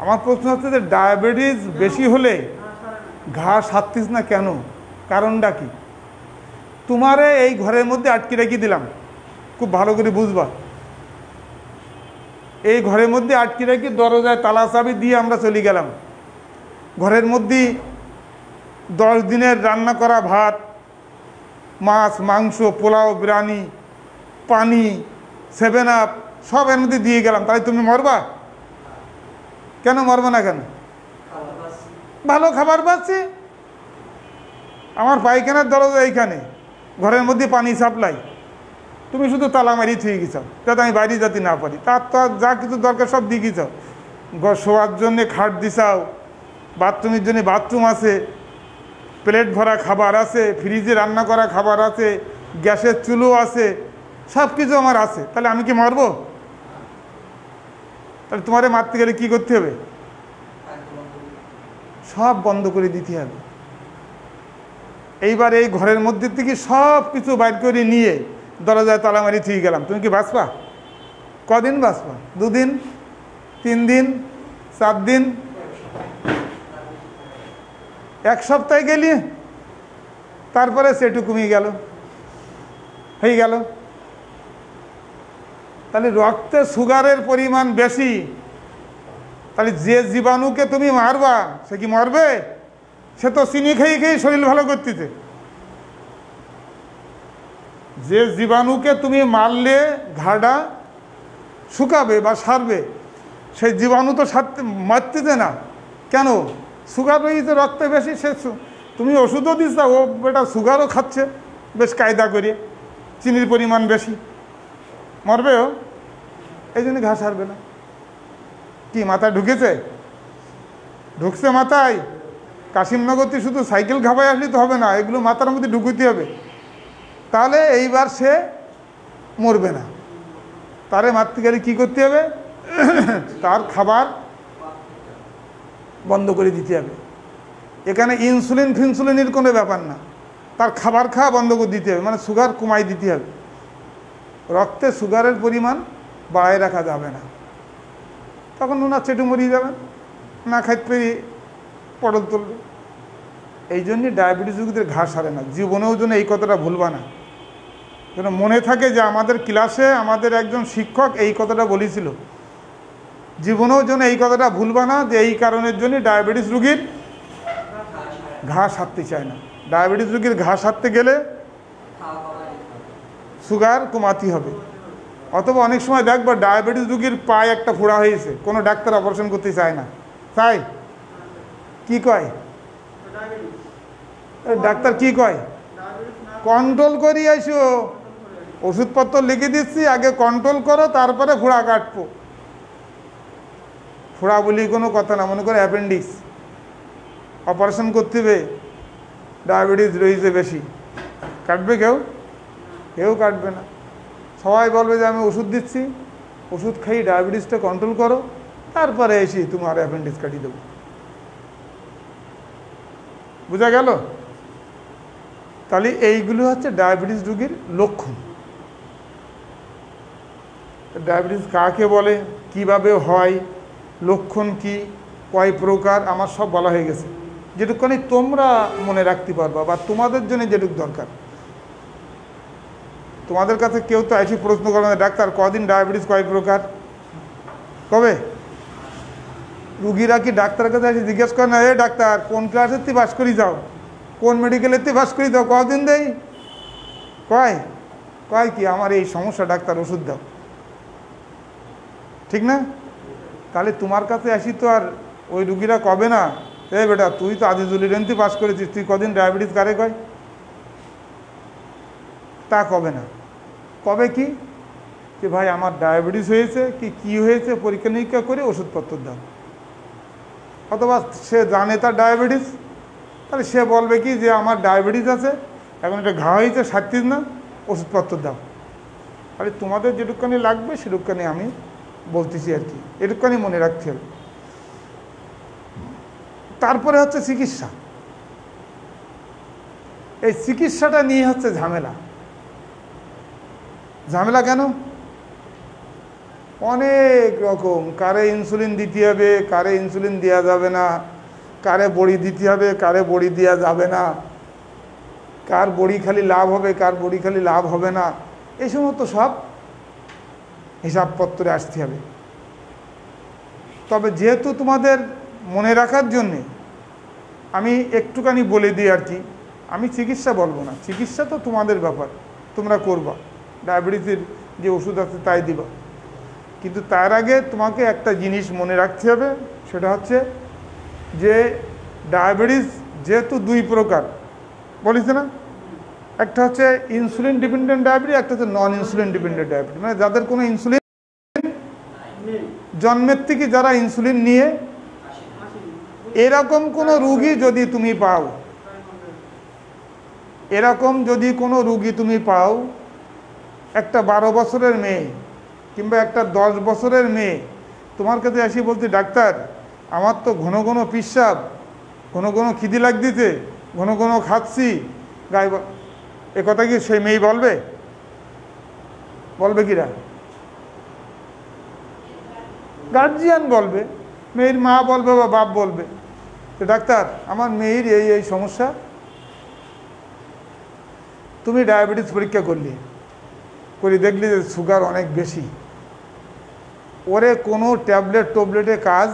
আমার প্রশ্ন হচ্ছে যে ডায়াবেটিস বেশি হলে ঘা সারতিস না কেন? কারণটা কি? তোমারে এই ঘরের মধ্যে আটকে রেখে দিলাম, খুব ভালো করে বুঝবা। এই ঘরের মধ্যে আটকে রেখে দরজায় তালা চাবি দিয়ে আমরা চলে গেলাম। ঘরের মধ্যে 10 দিনের রান্না করা ভাত, মাছ, মাংস, পোলাও, বিরিয়ানি, পানি, 7 আপ সব এর মধ্যে দিয়ে গেলাম, তাই তুমি মরবা কেন? মরবে না কেন? ভালো খাবার পাচ্ছি, আমার পায়খানার দরজা এইখানে, ঘরের মধ্যে পানি সাপ্লাই, তুমি শুধু তালা মারি থুয়ে গেছাও যাতে আমি বাইরে যাতে না পারি। তার তো যা কিছু দরকার সব দিয়ে গেছাও, শোয়ার জন্যে খাট দিছাও, বাথরুমের জন্য বাথরুম আছে, প্লেট ভরা খাবার আছে, ফ্রিজে রান্না করা খাবার আছে, গ্যাসের চুলো আছে, সব কিছু আমার আছে, তাহলে আমি কি মরবো? তাহলে তোমারে মারতে গেলে কী করতে হবে? সব বন্ধ করে দিতে হবে। এইবার এই ঘরের মধ্যে থেকে সব কিছু বাইর করে নিয়ে দরজায় তালা মারি থুয়ে গেলাম, তুমি কি বাঁচবা? কদিন বাঁচবা? 2 দিন, 3 দিন, 4 দিন, 1 সপ্তাহ গেলি, তারপরে সেটু কমিয়ে গেল, হয়ে গেল। তাহলে রক্তে সুগারের পরিমাণ বেশি, তাহলে যে জীবাণুকে তুমি মারবা সে কি মরবে? সে তো চিনি খেয়ে খেয়ে শরীর ভালো করতেছে। যে জীবাণুকে তুমি মারলে ঘাটা শুকাবে বা সারবে, সেই জীবাণু তো মারতেছে না কেন? সুগার রয়েছে রক্তে বেশি, সে তুমি ওষুধও দিচ্ছ, ও বেটা সুগারও খাচ্ছে বেশ কায়দা করে, চিনির পরিমাণ বেশি, মরবে ও, এই জন্য ঘা সারবে না। কি মাথায় ঢুকেছে? ঢুকছে মাথায়? কাশিমনগরতে শুধু সাইকেল ঘাবায় আসলে তো হবে না, এগুলো মাথার মধ্যে ঢুকুতে হবে, তাহলে এইবার সে মরবে না। তারে মারতে গেলে কী করতে হবে? তার খাবার বন্ধ করে দিতে হবে। এখানে ইনসুলিন ফিনসুলিনের কোনো ব্যাপার না, তার খাবার খাওয়া বন্ধ করে দিতে হবে, মানে সুগার কমাই দিতে হবে। রক্তে সুগারের পরিমাণ বাড়ায় রাখা যাবে না, তখন ওনার চেটু মরিয়ে যাবেন, না খাইতে পেরে পটল তুলবে। এই জন্যে ডায়াবেটিস রোগীদের ঘা সারে না। জীবনেও যেন এই কথাটা ভুলবা না, যেন মনে থাকে যে আমাদের ক্লাসে আমাদের একজন শিক্ষক এই কথাটা বলেছিল। জীবনেও যেন এই কথাটা ভুলবা না যে এই কারণের জন্য ডায়াবেটিস রোগীর ঘা সারতে চায় না। ডায়াবেটিস রোগীর ঘা সারতে গেলে সুগার কমাতে হবে। অথবা অনেক সময় দেখবা ডায়াবেটিস রোগীর পায়ে একটা ফোড়া হয়েছে, কোনো ডাক্তার অপারেশন করতে চায় না, তাই কি কয় ডাক্তার? কি কয়? কন্ট্রোল করি আইসো, ওষুধপত্র লিখে দিচ্ছি, আগে কন্ট্রোল করো, তারপরে ফোড়া কাটবো। ফোড়া বলি কোনো কথা না, মনে করে অ্যাপেন্ডিক্স অপারেশন করতে হবে, ডায়াবেটিস রয়েছে বেশি, কাটবে কেউ? কেউ কাটবে না। সবাই বলবে যে আমি ওষুধ দিচ্ছি, ওষুধ খাইয়ে ডায়াবেটিসটা কন্ট্রোল করো, তারপরে এসে তোমার অ্যাপেন্ডিক্স কাটিয়ে দেবো। বোঝা গেল? তাহলে এইগুলো হচ্ছে ডায়াবেটিস রোগীর লক্ষণ। ডায়াবেটিস কাকে বলে, কিভাবে হয়, লক্ষণ কি, কয় প্রকার, আমার সব বলা হয়ে গেছে। যেটুকুখানি তোমরা মনে রাখতে পারবা বা তোমাদের জন্য যেটুকু দরকার। তোমাদের কাছে কেউ তো এসে প্রশ্ন করবে না, ডাক্তার কদিন ডায়াবেটিস কয় প্রকার, কবে? রুগীরা কি ডাক্তারের কাছে এসে জিজ্ঞেস করে না, এ ডাক্তার কোন ক্লাসের তুই পাস করি যাও, কোন মেডিকেলের তুই পাস করি দাও, কদিন দেই? কয় কয় কি আমার এই সমস্যা ডাক্তার, ওষুধ দাও। ঠিক না? তাহলে তোমার কাছে আসি তো আর ওই রুগীরা কবে না, এ বেটা তুই তো আজিজুল রেন্তি পাস করেছিস, তুই কদিন ডায়াবেটিস কারে কয়? তা কবে না। কবে কি যে ভাই আমার ডায়াবেটিস হয়েছে, কি হয়েছে, পরীক্ষা নিরীক্ষা করে ওষুধপত্র দাও। অথবা সে জানে তার ডায়াবেটিস, তাহলে সে বলবে কি যে আমার ডায়াবেটিস আছে, এখন এটা ঘা হয়েছে, সারতিস না, ওষুধপত্র দাও। তাহলে তোমাদের যেটুকুখানি লাগবে সেটুকুখানি আমি বলতেছি আর কি, এটুকুখানি মনে রাখতে হবে। তারপরে হচ্ছে চিকিৎসা। এই চিকিৎসাটা নিয়ে হচ্ছে ঝামেলা। ঝামেলা কেন? অনেক রকম, কারে ইনসুলিন দিতে হবে, কারে ইনসুলিন দেওয়া যাবে না, কারে বড়ি দিতে হবে, কারে বড়ি দেওয়া যাবে না, কার বড়ি খালি লাভ হবে, কার বড়ি খালি লাভ হবে না, এই সমস্ত সব হিসাবপত্রে আসতে হবে। তবে যেহেতু তোমাদের মনে রাখার জন্যে আমি একটুখানি বলে দিই আর কি, আমি চিকিৎসা বলবো না, চিকিৎসা তো তোমাদের ব্যাপার, তোমরা করবা, ডায়াবেটিসের যে ওষুধ আছে তাই দিবা। কিন্তু তার আগে তোমাকে একটা জিনিস মনে রাখতে হবে, সেটা হচ্ছে যে ডায়াবেটিস যেহেতু দুই প্রকার বলিছে না, একটা হচ্ছে ইনসুলিন ডিপেন্ডেন্ট ডায়াবেটিস, একটা হচ্ছে নন ইনসুলিন ডিপেন্ডেন্ট ডায়াবেটিস, মানে যাদের কোনো ইনসুলিন, জন্মের থেকে যারা ইনসুলিন নিয়ে, এরকম কোনো রুগী যদি তুমি পাও, এরকম যদি কোনো রুগী তুমি পাও, একটা 12 বছরের মেয়ে কিংবা একটা 10 বছরের মেয়ে তোমার কাছে আসি বলতে, ডাক্তার আমার তো ঘন ঘন পিসাব, ঘন ঘন খিদি লাগতেছে, ঘন ঘন খাচ্ছি, গায়ে, এ কথা কি সেই মেয়ে বলবে? বলবে কিরা? গার্জিয়ান বলবে, মেয়ের মা বলবে বা বাপ বলবে, তো ডাক্তার আমার মেয়ের এই সমস্যা, তুমি ডায়াবেটিস পরীক্ষা করলে, করে দেখলি যে সুগার অনেক বেশি, ওরে কোনো ট্যাবলেটে কাজ,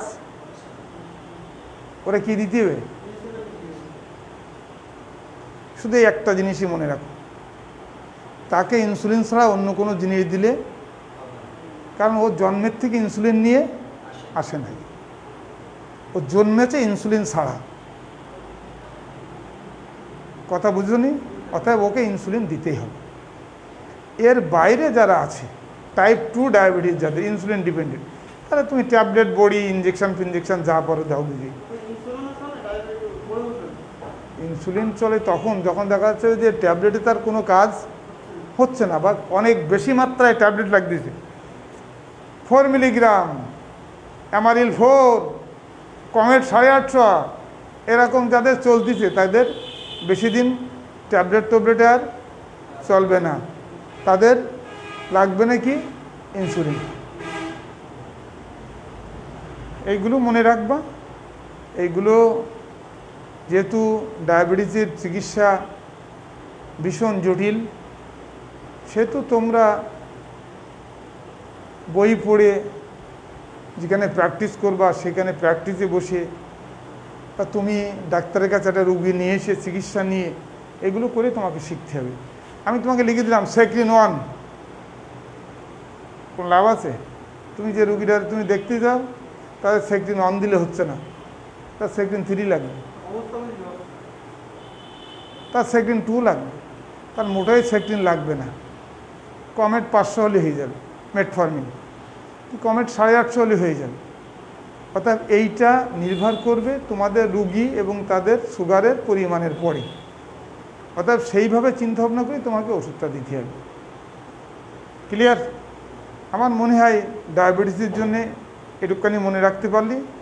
ওরে কি দিতে হবে? শুধু একটা জিনিসই মনে রাখো, তাকে ইনসুলিন ছাড়া অন্য কোনো জিনিস দিলে, কারণ ও জন্মের থেকে ইনসুলিন নিয়ে আসে নাই, ও জন্মেছে ইনসুলিন ছাড়া, কথা বুঝুনি? অতএব ওকে ইনসুলিন দিতেই হবে। এর বাইরে যারা আছে টাইপ 2 ডায়াবেটিস, যাদের ইনসুলিন ডিপেন্ডেন্ট, তাহলে তুমি ট্যাবলেট, বড়ি, ইঞ্জেকশন যা পারো দাও দিদি। ইনসুলিন চলে তখন যখন দেখা যাচ্ছে যে ট্যাবলেটে তার কোনো কাজ হচ্ছে না, বা অনেক বেশি মাত্রায় ট্যাবলেট লাগতেছে, 4 মিলিগ্রাম, অ্যামারিল 4, কমেট 850, এরকম যাদের চলতেছে তাদের বেশি দিন ট্যাবলেট আর চলবে না, তাদের লাগবে নাকি ইনসুলিন। এইগুলো মনে রাখবা। এইগুলো যেহেতু ডায়াবেটিসের চিকিৎসা ভীষণ জটিল, সেহেতু তোমরা বই পড়ে যেখানে প্র্যাকটিস করবা সেখানে প্র্যাকটিসে বসে, বা তুমি ডাক্তারের কাছে একটা রুগী নিয়ে এসে চিকিৎসা নিয়ে এগুলো করে তোমাকে শিখতে হবে। আমি তোমাকে লিখে দিলাম সেক্রিন 1, কোন লাভ আছে? তুমি যে রুগীটা তুমি দেখতে যাও তাদের সেক্রিন 1 দিলে হচ্ছে না, তার সেক্রিন 3 লাগবে, তার সেক্রিন 2 লাগবে, তার মোটাই সেক্রিন লাগবে না, কমেট 500 হলে হয়ে যাবে, মেটফর্মিন কমেট 850 হলে হয়ে যাবে। অর্থাৎ এইটা নির্ভর করবে তোমাদের রুগী এবং তাদের সুগারের পরিমাণের পরে। অর্থাৎ সেইভাবে চিন্তা ভাবনা করে তোমাকে ওষুধটা দিতে হবে। ক্লিয়ার? আমার মনে হয় ডায়াবেটিসের জন্যে একটুখানি মনে রাখতে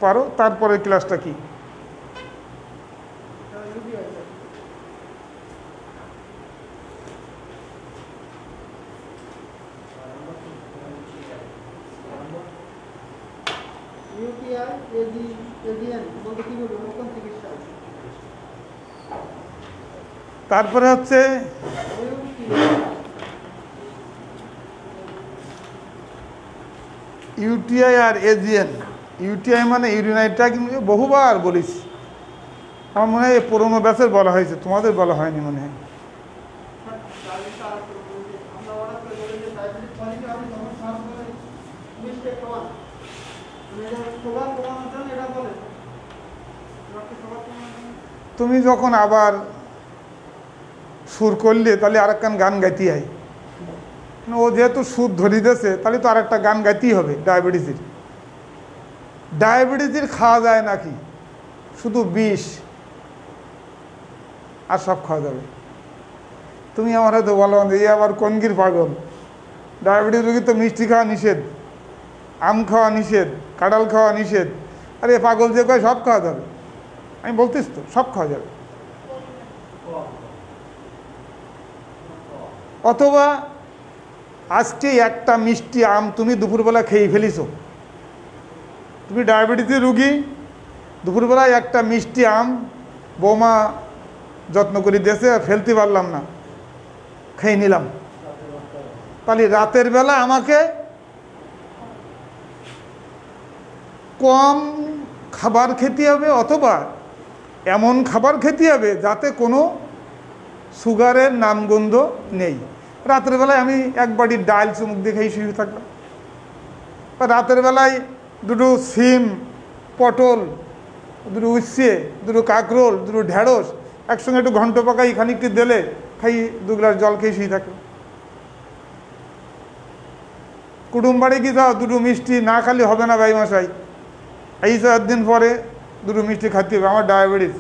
পারো। তারপরের ক্লাসটা কি? তারপরে হচ্ছে ইউটিআই আর এজিএন। ইউটিআই মানে ইউরিনারি ট্র্যাক্ট, বহুবার বলিস, আমার মনে হয় পুরোনো ব্যাচের বলা হয়েছে, তোমাদের বলা হয়নি মনে হয়। তুমি যখন আবার সুর করলে তাহলে আর একখান গান গাইতে হয়। ও যেহেতু সুর ধরিতেছে তাহলে তো আর একটা গান গাইতেই হবে। ডায়াবেটিসের খাওয়া যায় নাকি? শুধু বিষ আর সব খাওয়া যাবে। তুমি আমার হয়তো বলো এই আবার কনগির পাগল, ডায়াবেটিস রোগী তো মিষ্টি খাওয়া নিষেধ, আম খাওয়া নিষেধ, কাঁঠাল খাওয়া নিষেধ। আরে পাগল যে কয় সব খাওয়া যাবে, আমি বলতিস তো সব খাওয়া যাবে। অথবা আজকে একটা মিষ্টি আম তুমি দুপুরবেলা খেয়ে ফেলিস, তুমি ডায়াবেটিসের রুগী, দুপুরবেলায় একটা মিষ্টি আম বৌমা যত্ন করে দিয়েছে আর ফেলতে পারলাম না, খেয়ে নিলাম, তাহলে রাতের বেলা আমাকে কম খাবার খেতে হবে, অথবা এমন খাবার খেতে হবে যাতে কোনো সুগারের নামগন্ধ নেই। রাতের বেলায় আমি এক বাটি ডাল চুমুক দিয়ে খেয়ে শুয়ে থাকলাম, বা রাতের বেলায় দুটো সিম, পটল, দুটো উচ্ছে, দুটো কাঁকরোল, দুটো ঢেঁড়স একসঙ্গে একটু ঘন্ট পাকাই খানিকটি দিলে খাই, 2 গ্লাস জল খেয়ে শুয়ে থাকলাম। কুটুম বাড়ি কি যাও, দুটো মিষ্টি না খালি হবে না ভাই মশাই, এই 4 দিন পরে দুটো মিষ্টি খাইতে হবে, আমার ডায়াবেটিস,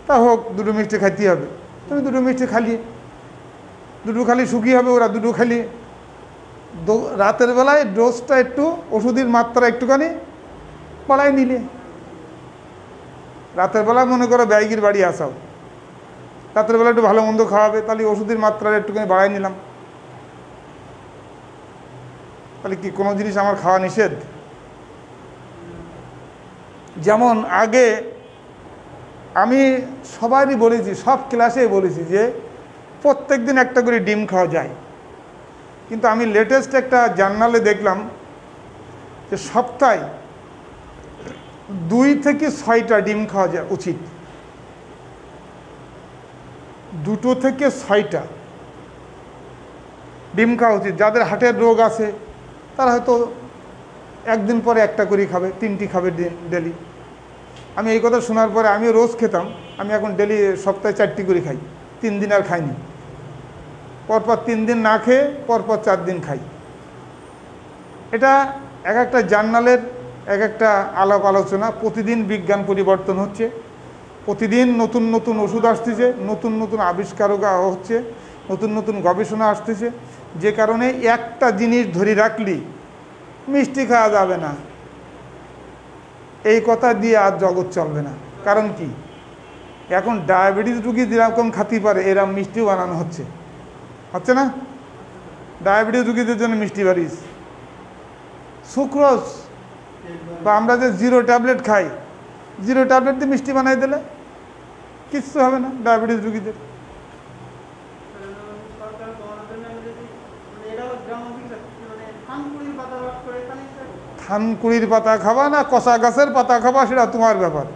তা হোক দুটো মিষ্টি খাইতে হবে। তুমি দুটো মিষ্টি খালি, দুটো খালি শুকিয়ে হবে, ওরা দুটো খালি। রাতের বেলায় ডোজটা একটু, ওষুধের মাত্রা একটুখানি বাড়াই নিলে, রাতের বেলা মনে করো ব্যাগির বাড়ি আসাও, রাতের বেলা একটু ভালো মন্দ খাওয়াবে, তাহলে ওষুধের মাত্রা একটুখানি বাড়াই নিলাম। তাহলে কি কোনো জিনিস আমার খাওয়া নিষেধ? যেমন আগে আমি সবারই বলেছি, সব ক্লাসেই বলেছি যে প্রত্যেক দিন একটা করে ডিম খাওয়া যায়, কিন্তু আমি লেটেস্ট একটা জার্নালে দেখলাম যে সপ্তাহে 2 থেকে 6টা ডিম খাওয়া যায় উচিত, 2 থেকে 6টা ডিম খাওয়া উচিত। যাদের হার্টের রোগ আছে তারা হয়তো একদিন পরে একটা করে খাবে, 3টি খাবে ডেলি। আমি এই কথা শোনার পরে আমিও রোজ খেতাম, আমি এখন ডেলি সপ্তাহে 4টি করে খাই, 3 দিন আর খাইনি, পরপর 3 দিন না খেয়ে পরপর 4 দিন খাই। এটা এক একটা জার্নালের এক একটা আলাপ আলোচনা। প্রতিদিন বিজ্ঞান পরিবর্তন হচ্ছে, প্রতিদিন নতুন নতুন ওষুধ আসতেছে, নতুন নতুন আবিষ্কার হচ্ছে, নতুন নতুন গবেষণা আসতেছে, যে কারণে একটা জিনিস ধরে রাখলি মিষ্টি খাওয়া যাবে না, এই কথা দিয়ে আর জগৎ চলবে না। কারণ কি, এখন ডায়াবেটিস রুগী যেরকম খাতে পারে এরকম মিষ্টিও বানানো হচ্ছে না? ডায়াবেটিস রুগীদের জন্য মিষ্টি বাড়িস, সুক্রোজ বা আমরা যে 0 ট্যাবলেট খাই, 0 ট্যাবলেট দিয়ে মিষ্টি বানাই দিলে কিচ্ছু হবে না ডায়াবেটিস রুগীদের। থানকুড়ির পাতা খাবা না কষা গাছের পাতা খাবা সেটা তোমার ব্যাপার,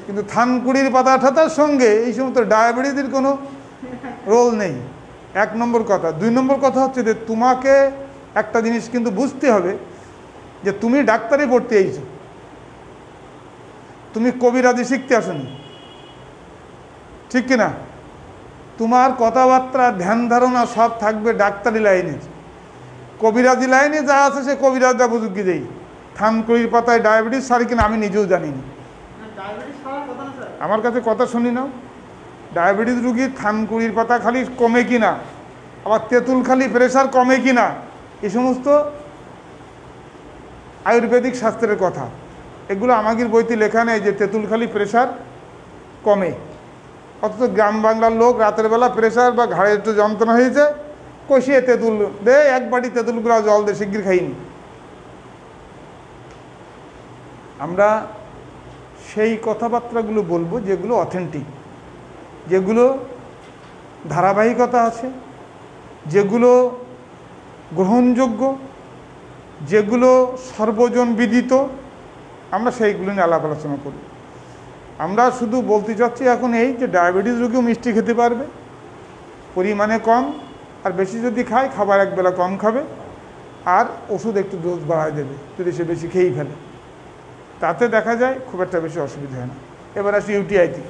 কিন্তু থানকুড়ির পাতা ঠাতার সঙ্গে এই সমস্ত ডায়াবেটিসের কোনো রোল নেই, 1 নম্বর কথা। 2 নম্বর কথা হচ্ছে যে তোমাকে একটা জিনিস কিন্তু বুঝতে হবে যে তুমি ডাক্তারি পড়তে এসেছো, তুমি কবিরাজি শিখতে আসনি, ঠিক কিনা? তোমার কথাবার্তা ধ্যান ধারণা সব থাকবে ডাক্তারি লাইনের, কবিরাজি লাইনে যা আছে সে কবিরাজরা বুঝুক কি দেই। থানকুড়ির পাতায় ডায়াবেটিস সারি কিনা আমি নিজেও জানি না, আমার কাছে কথা শুনি নাও, ডায়াবেটিস রুগীর থানকুড়ির পাতা খালি কমে কি না, আবার তেঁতুল খালি প্রেশার কমে কি না, এই সমস্ত আয়ুর্বেদিক শাস্ত্রের কথা। এগুলো আমাদের বইতে লেখা নেই যে তেঁতুল খালি প্রেশার কমে। অথচ গ্রাম বাংলার লোক রাতের বেলা প্রেশার বা ঘাড়ে একটু যন্ত্রণা হয়েছে, কষিয়ে তেঁতুল দে, এক বাটি তেঁতুল গুঁড়া জল দে, শিগগির খাইনি। আমরা সেই কথাবার্তাগুলো বলবো যেগুলো অথেন্টিক, যেগুলো ধারাবাহিকতা আছে, যেগুলো গ্রহণযোগ্য, যেগুলো সর্বজন বিদিত, আমরা সেইগুলো নিয়ে আলাপ আলোচনা করি। আমরা শুধু বলতে চাচ্ছি এখন এই যে ডায়াবেটিস রোগীও মিষ্টি খেতে পারবে, পরিমাণে কম, আর বেশি যদি খায় খাবার একবেলা কম খাবে, আর ওষুধ একটু ডোজ বাড়ায় দেবে যদি সে বেশি খেয়েই ফেলে, তাতে দেখা যায় খুব একটা বেশি অসুবিধা হয় না। এবার আসি ইউটিআইতে।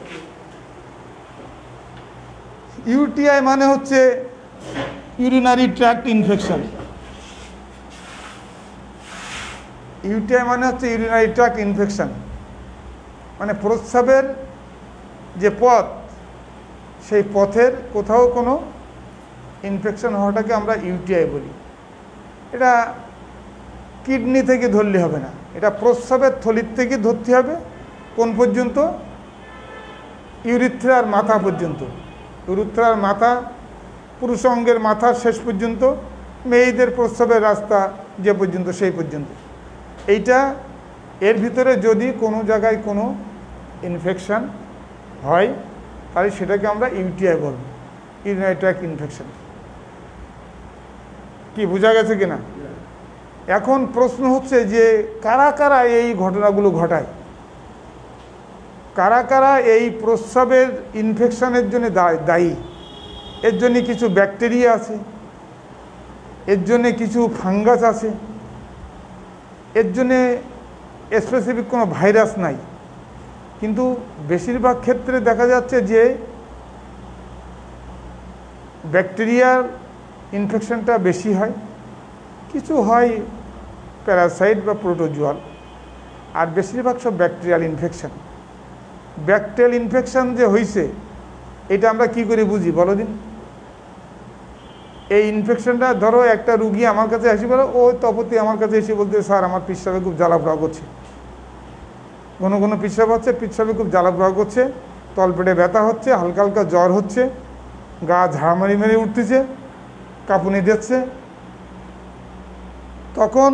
ইউটিআই মানে হচ্ছে ইউরিনারি ট্র্যাক্ট ইনফেকশন। ইউটিআই মানে হচ্ছে ইউরিনারি ট্র্যাক্ট ইনফেকশন, মানে প্রস্রাবের যে পথ, সেই পথের কোথাও কোনো ইনফেকশন হওয়াটাকে আমরা ইউটিআই বলি। এটা কিডনি থেকে ধরলে হবে না, এটা প্রস্রাবের থলির থেকে ধরতে হবে। কোন পর্যন্ত? ইউরিথ্রার মাথা পর্যন্ত। ইউরিথ্রার মাথা, পুরুষ অঙ্গের মাথার শেষ পর্যন্ত, মেয়েদের প্রস্রাবের রাস্তা যে পর্যন্ত সেই পর্যন্ত। এইটা, এর ভিতরে যদি কোনো জায়গায় কোনো ইনফেকশান হয় তাহলে সেটাকে আমরা ইউটিআই বলব, ইউরিনারি ট্র্যাক্ট ইনফেকশন। কি বোঝা গেছে কিনা? এখন প্রশ্ন হচ্ছে যে কারা কারা এই ঘটনাগুলো ঘটায়, কারা কারা এই প্রস্রাবের ইনফেকশনের জন্য দায়ী। এর জন্য কিছু ব্যাকটেরিয়া আছে, এর জন্যে কিছু ফাঙ্গাস আছে, এর জন্যে স্পেসিফিক কোনো ভাইরাস নাই। কিন্তু বেশিরভাগ ক্ষেত্রে দেখা যাচ্ছে যে ব্যাকটেরিয়ার ইনফেকশনটা বেশি হয়, কিছু হয় প্যারাসাইট বা প্রোটোজোয়াল, আর বেশিরভাগ সব ব্যাকটেরিয়াল ইনফেকশন। ব্যাকটেরিয়াল ইনফেকশন যে হয়েছে এটা আমরা কি করে বুঝি বলো দিন? এই ইনফেকশনটা ধরো একটা রুগী আমার কাছে আসি, বলো ও তপতি আমার কাছে এসে বলতে, স্যার আমার পেচ্ছাবে খুব জ্বালাপোড়া করছে, ঘন ঘন পেচ্ছাব হচ্ছে, পেচ্ছাবে খুব জ্বালাপোড়া করছে, তলপেটে ব্যথা হচ্ছে, হালকা হালকা জ্বর হচ্ছে, গা ঝাড়ামারি মেরে উঠতেছে, কাঁপুনি দিচ্ছে। তখন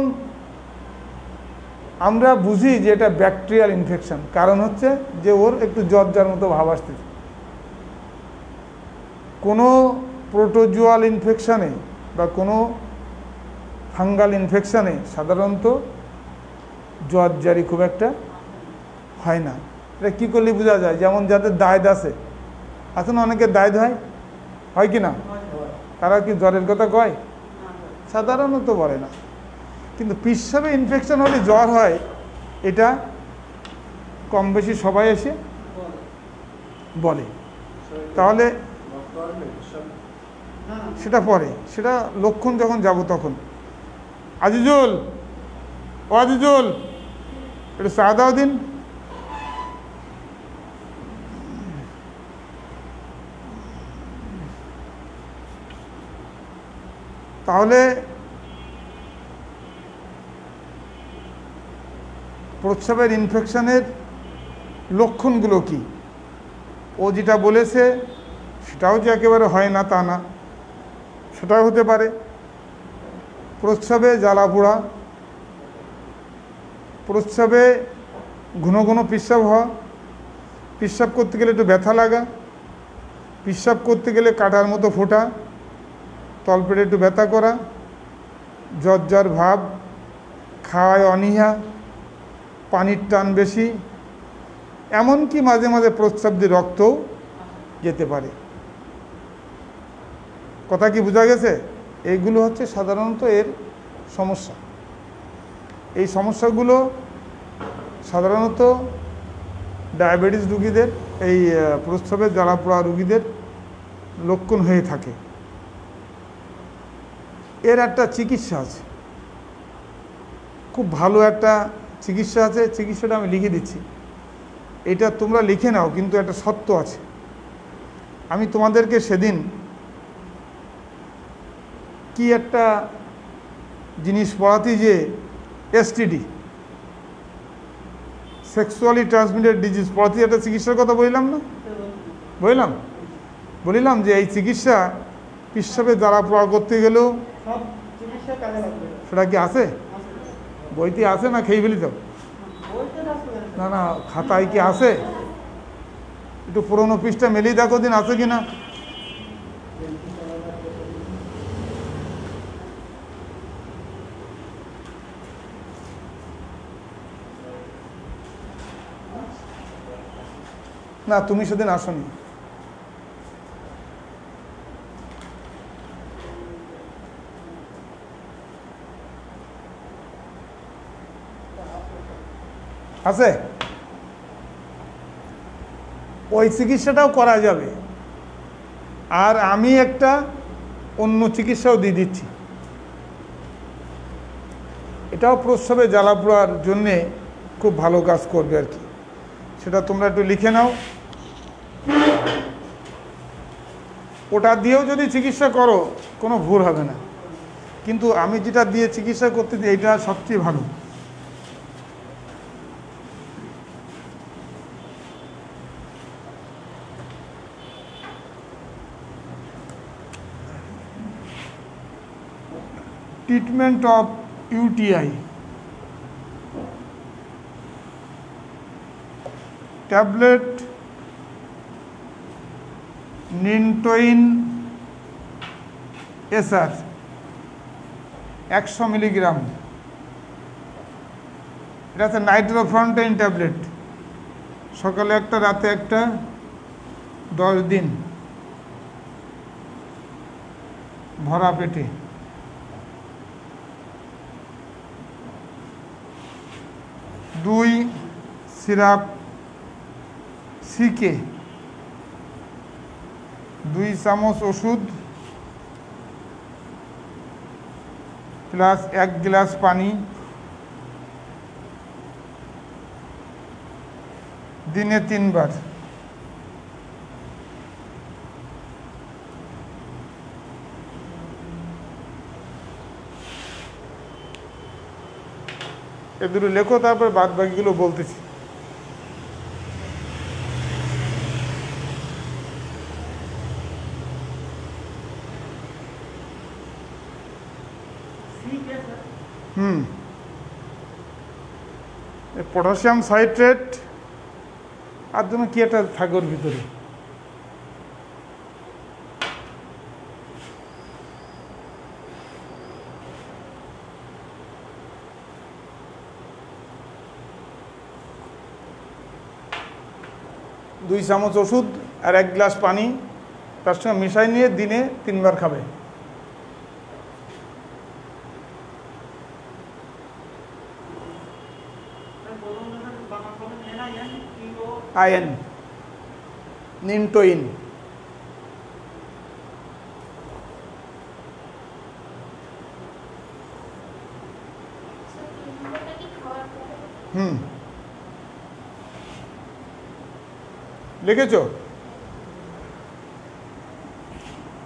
আমরা বুঝি যে এটা ব্যাকটেরিয়াল ইনফেকশন। কারণ হচ্ছে যে ওর একটু জ্বর জ্বর মতো ভাব আসতেছে। কোনো প্রোটোজোয়াল ইনফেকশানে বা কোনো ফাঙ্গাল ইনফেকশানে সাধারণত জ্বর জারি খুব একটা হয় না। এটা কী করলে বোঝা যায়? যেমন যাদের দায় আছে না, অনেকের দায় হয় কি না, তারা কি জ্বরের কথা কয়? সাধারণত বলে না। কিন্তু পেচ্ছাবে ইনফেকশন হলে জ্বর হয়, এটা কম বেশি সবাই এসে বলে। তাহলে সেটা পরে, সেটা লক্ষণ যখন যাব তখন। আজিজুল, ও আজিজুল, একটু চা দাও দিন। তাহলে প্রস্রাবের ইনফেকশনের লক্ষণগুলো কি? ও যেটা বলেছে সেটাও যে একেবারে হয় না তা না, সেটাও হতে পারে। প্রস্রাবে জ্বালা পোড়া, প্রস্রাবে ঘন ঘন পেচ্ছাব হওয়া, পেচ্ছাব করতে গেলে একটু ব্যথা লাগা, পেচ্ছাব করতে গেলে কাটার মতো ফোটা, তলপেটে একটু ব্যথা করা, জ্বর জ্বর ভাব, খাওয়ায় অনীহা, পানির টান বেশি, এমনকি মাঝে মাঝে প্রস্রাব দিয়ে রক্তও যেতে পারে। কথা কি বোঝা গেছে? এইগুলো হচ্ছে সাধারণত এর সমস্যা। এই সমস্যাগুলো সাধারণত ডায়াবেটিস রুগীদের, এই প্রস্রাবের জ্বালাপোড়া রুগীদের লক্ষণ হয়ে থাকে। এর একটা চিকিৎসা আছে, খুব ভালো একটা চিকিৎসা আছে। চিকিৎসাটা আমি লিখে দিচ্ছি, এটা তোমরা লিখে নাও, কিন্তু একটা সত্য আছে। আমি তোমাদেরকে সেদিন কি একটা জিনিস পড়াতে, যে এসটিডি, সেক্সুয়ালি ট্রান্সমিটেড ডিজিজ পড়াতে একটা চিকিৎসার কথা বললাম না? বলিলাম যে এই চিকিৎসা পেশাবে জ্বালা পোড়া করতে গেলেও সেটা কি আছে? বইতে আছে না খেয়ে ফেলি তো? না না, খাতায় কি আছে? একটু পুরোনো পৃষ্ঠা মেলেই দেখো দিন আছে কি না। না, তুমি সেদিন আসনি। আছে? ওই চিকিৎসাটাও করা যাবে। আর আমি একটা অন্য চিকিৎসাও দিয়ে দিচ্ছি, এটাও প্রস্রাবে জ্বালা পোড়ার জন্যে খুব ভালো কাজ করবে আর কি। সেটা তোমরা একটু লিখে নাও। ওটা দিয়েও যদি চিকিৎসা করো কোনো ভুল হবে না, কিন্তু আমি যেটা দিয়ে চিকিৎসা করতে দিই এটা সবচেয়ে ভালো। ট্রিটমেন্ট অফ ইউটিআই, ট্যাবলেট নিনটোইন এসআর 100 মিলিগ্রাম, এটা হচ্ছে নাইট্রোফ্রন্টাইন ট্যাবলেট। সকালে একটা, রাতে একটা, 10 দিন ভরা পেটে। দুই সিরাপ সিকে, 2 চামচ ওষুধ প্লাস 1 গ্লাস পানি, দিনে 3 বার। এ দুটো লেখো, তারপর বাদ বাকিগুলো বলতেছি। পটাশিয়াম সাইট্রেট আর জন্য কি একটা থাকে ওর ভিতরে, দুই চামচ ওষুধ আর 1 গ্লাস পানি তার সঙ্গে মিশাই নিয়ে দিনে 3 বার খাবে। আয়ন নিনটোইন। লিখেছ?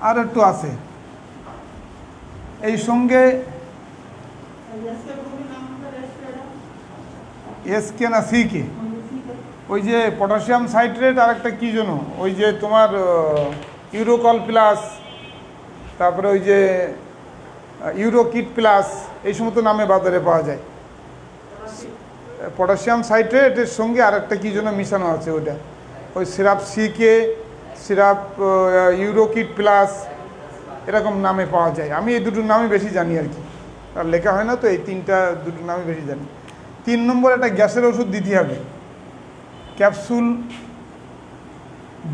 আর একটু আছে এই সঙ্গে, এসকে না সিকে, ওই যে পটাশিয়াম সাইট্রেট আর একটা কী যেন, ওই যে তোমার ইউরোকল প্লাস, তারপরে ওই যে ইউরোকিট প্লাস, এই সমস্ত নামে বাজারে পাওয়া যায়। পটাশিয়াম সাইট্রেটের সঙ্গে আর একটা কী যেন মিশানো আছে, ওইটা ওই সিরাপ সিকে, সিরাপ ইউরোকিট প্লাস, এরকম নামে পাওয়া যায়। আমি এই দুটোর নামই বেশি জানি আর কি, আর লেখা হয় না তো, এই দুটোর নামই বেশি জানি। 3 নম্বর একটা গ্যাসের ওষুধ দিতে হবে, ক্যাপসুল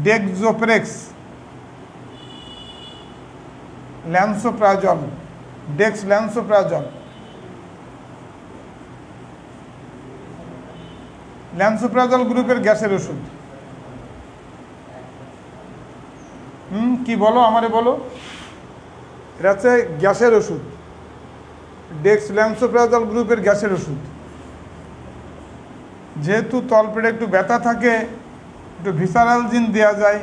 ডেক্সোপ্রেক্স ল্যান্সোপ্রাজল, ল্যান্সোপ্রাজল, ল্যান্সোপ্রাজল গ্রুপের গ্যাসের ওষুধ। কি বলো, আমারে বলো। এটা হচ্ছে গ্যাসের ওষুধ, ল্যান্সোপ্রাজল গ্রুপের গ্যাসের ওষুধ। যেহেতু তলপেটে একটু ব্যথা থাকে, একটু ভিসারালজিন দেওয়া যায়,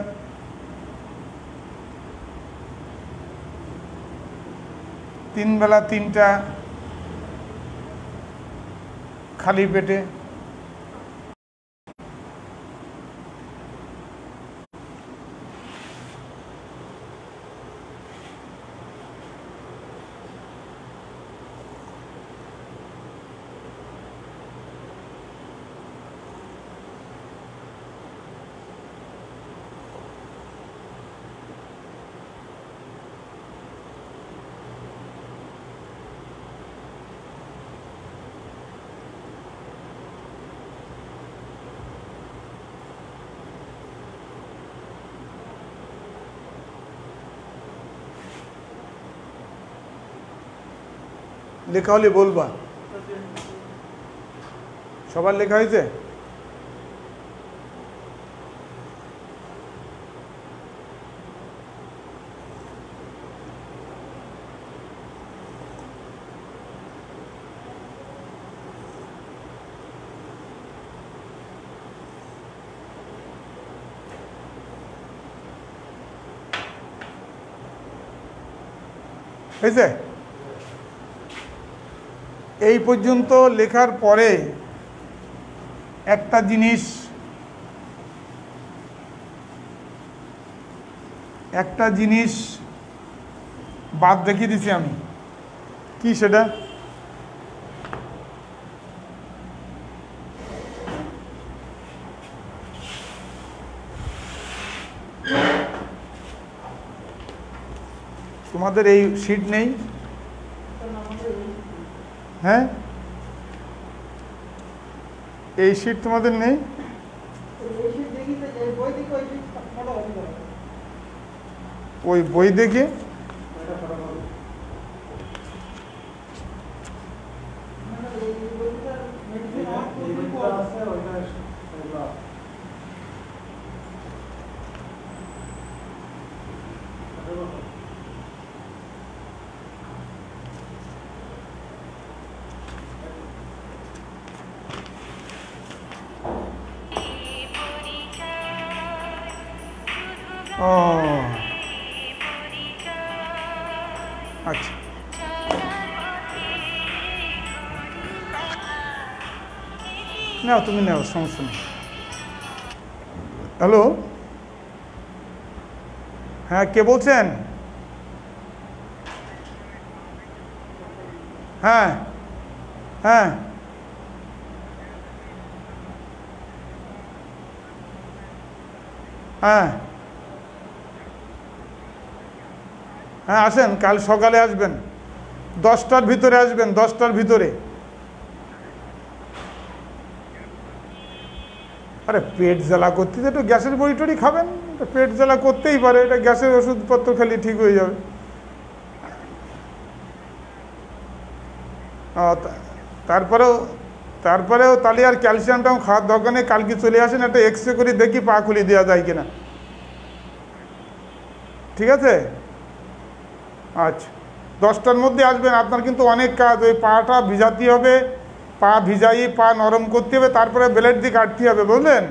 3 বেলা 3টা খালি পেটে লেখা হলে বলবা। সবার লেখা হয়েছে? হয়েছে? এই পর্যন্ত লেখার পরে একটা জিনিস বাদ দেখিয়ে দিছি আমি। কি সেটা? তোমাদের এই শীট নেই? হ্যাঁ, এই শীট তোমাদের নেই? ওই বই দেখে ও আচ্ছা, নাও তুমি নাও, সমস্যা নেই। হ্যালো, হ্যাঁ কে বলছেন? হ্যাঁ হ্যাঁ হ্যাঁ হ্যাঁ আসেন, কাল সকালে আসবেন, 10টার ভিতরে আসবেন, 10টার ভিতরে। আরে পেট জ্বালা করতে একটু গ্যাসের বড়ি টড়ি খাবেন, পেট জ্বালা করতেই পারে, এটা গ্যাসের ওষুধপত্র খালি ঠিক হয়ে যাবে। তারপরেও তাহলে আর ক্যালসিয়ামটাও খাওয়ার দরকার নেই, কালকে চলে আসেন, একটা এক্স রে করে দেখি পা খুলে দেওয়া যায় কিনা। ঠিক আছে? আচ্ছা, 10টার মধ্যে আসবেন। আপনার কিন্তু অনেক কাজ, ওই পাটা ভিজাতে হবে, পা ভিজাই পা নরম করতে হবে, তারপরে ব্লেড দিয়ে কাটতে হবে, বুঝলেন?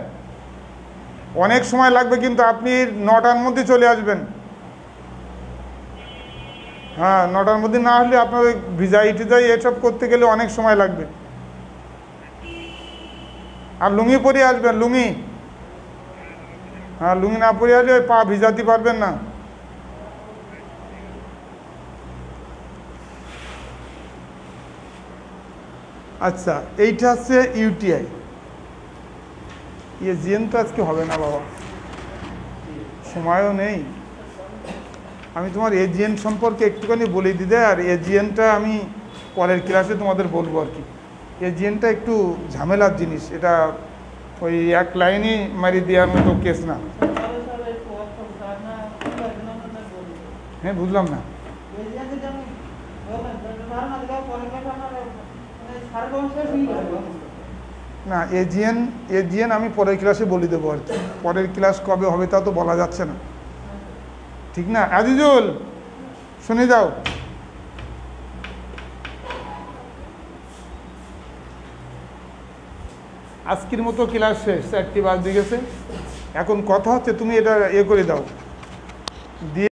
অনেক সময় লাগবে, কিন্তু আপনি 9টার মধ্যে চলে আসবেন। হ্যাঁ, 9টার মধ্যে না হলে আপনার ওই ভিজাই টিজাই এসব করতে গেলে অনেক সময় লাগবে। আর লুঙ্গি পরে আসবেন, লুঙ্গি। হ্যাঁ, লুঙ্গি না পরে আসলে ওই পা ভিজাতে পারবেন না। আচ্ছা, এইটা হচ্ছে ইউটিআই। জিএন তো আজকে হবে না বাবা, সময়ও নেই। আমি তোমার এজিএন সম্পর্কে একটুখানি বলে দিতে, আর এজিএনটা আমি পরের ক্লাসে তোমাদের বলবো আর কি। এজিএনটা একটু ঝামেলার জিনিস, এটা ওই এক লাইনই মারি দেওয়ার মতো কেস না। হ্যাঁ, বুঝলাম না। না, এজিএন আমি পরের ক্লাসে বলে দেবো আর কি। পরের ক্লাস কবে হবে তা তো বলা যাচ্ছে না, ঠিক না? আজিজুল, শুনে যাও। আজকের মতো ক্লাস শেষ, 4টি বাজে গেছে। এখন কথা হচ্ছে তুমি এটা করে দাও দিয়ে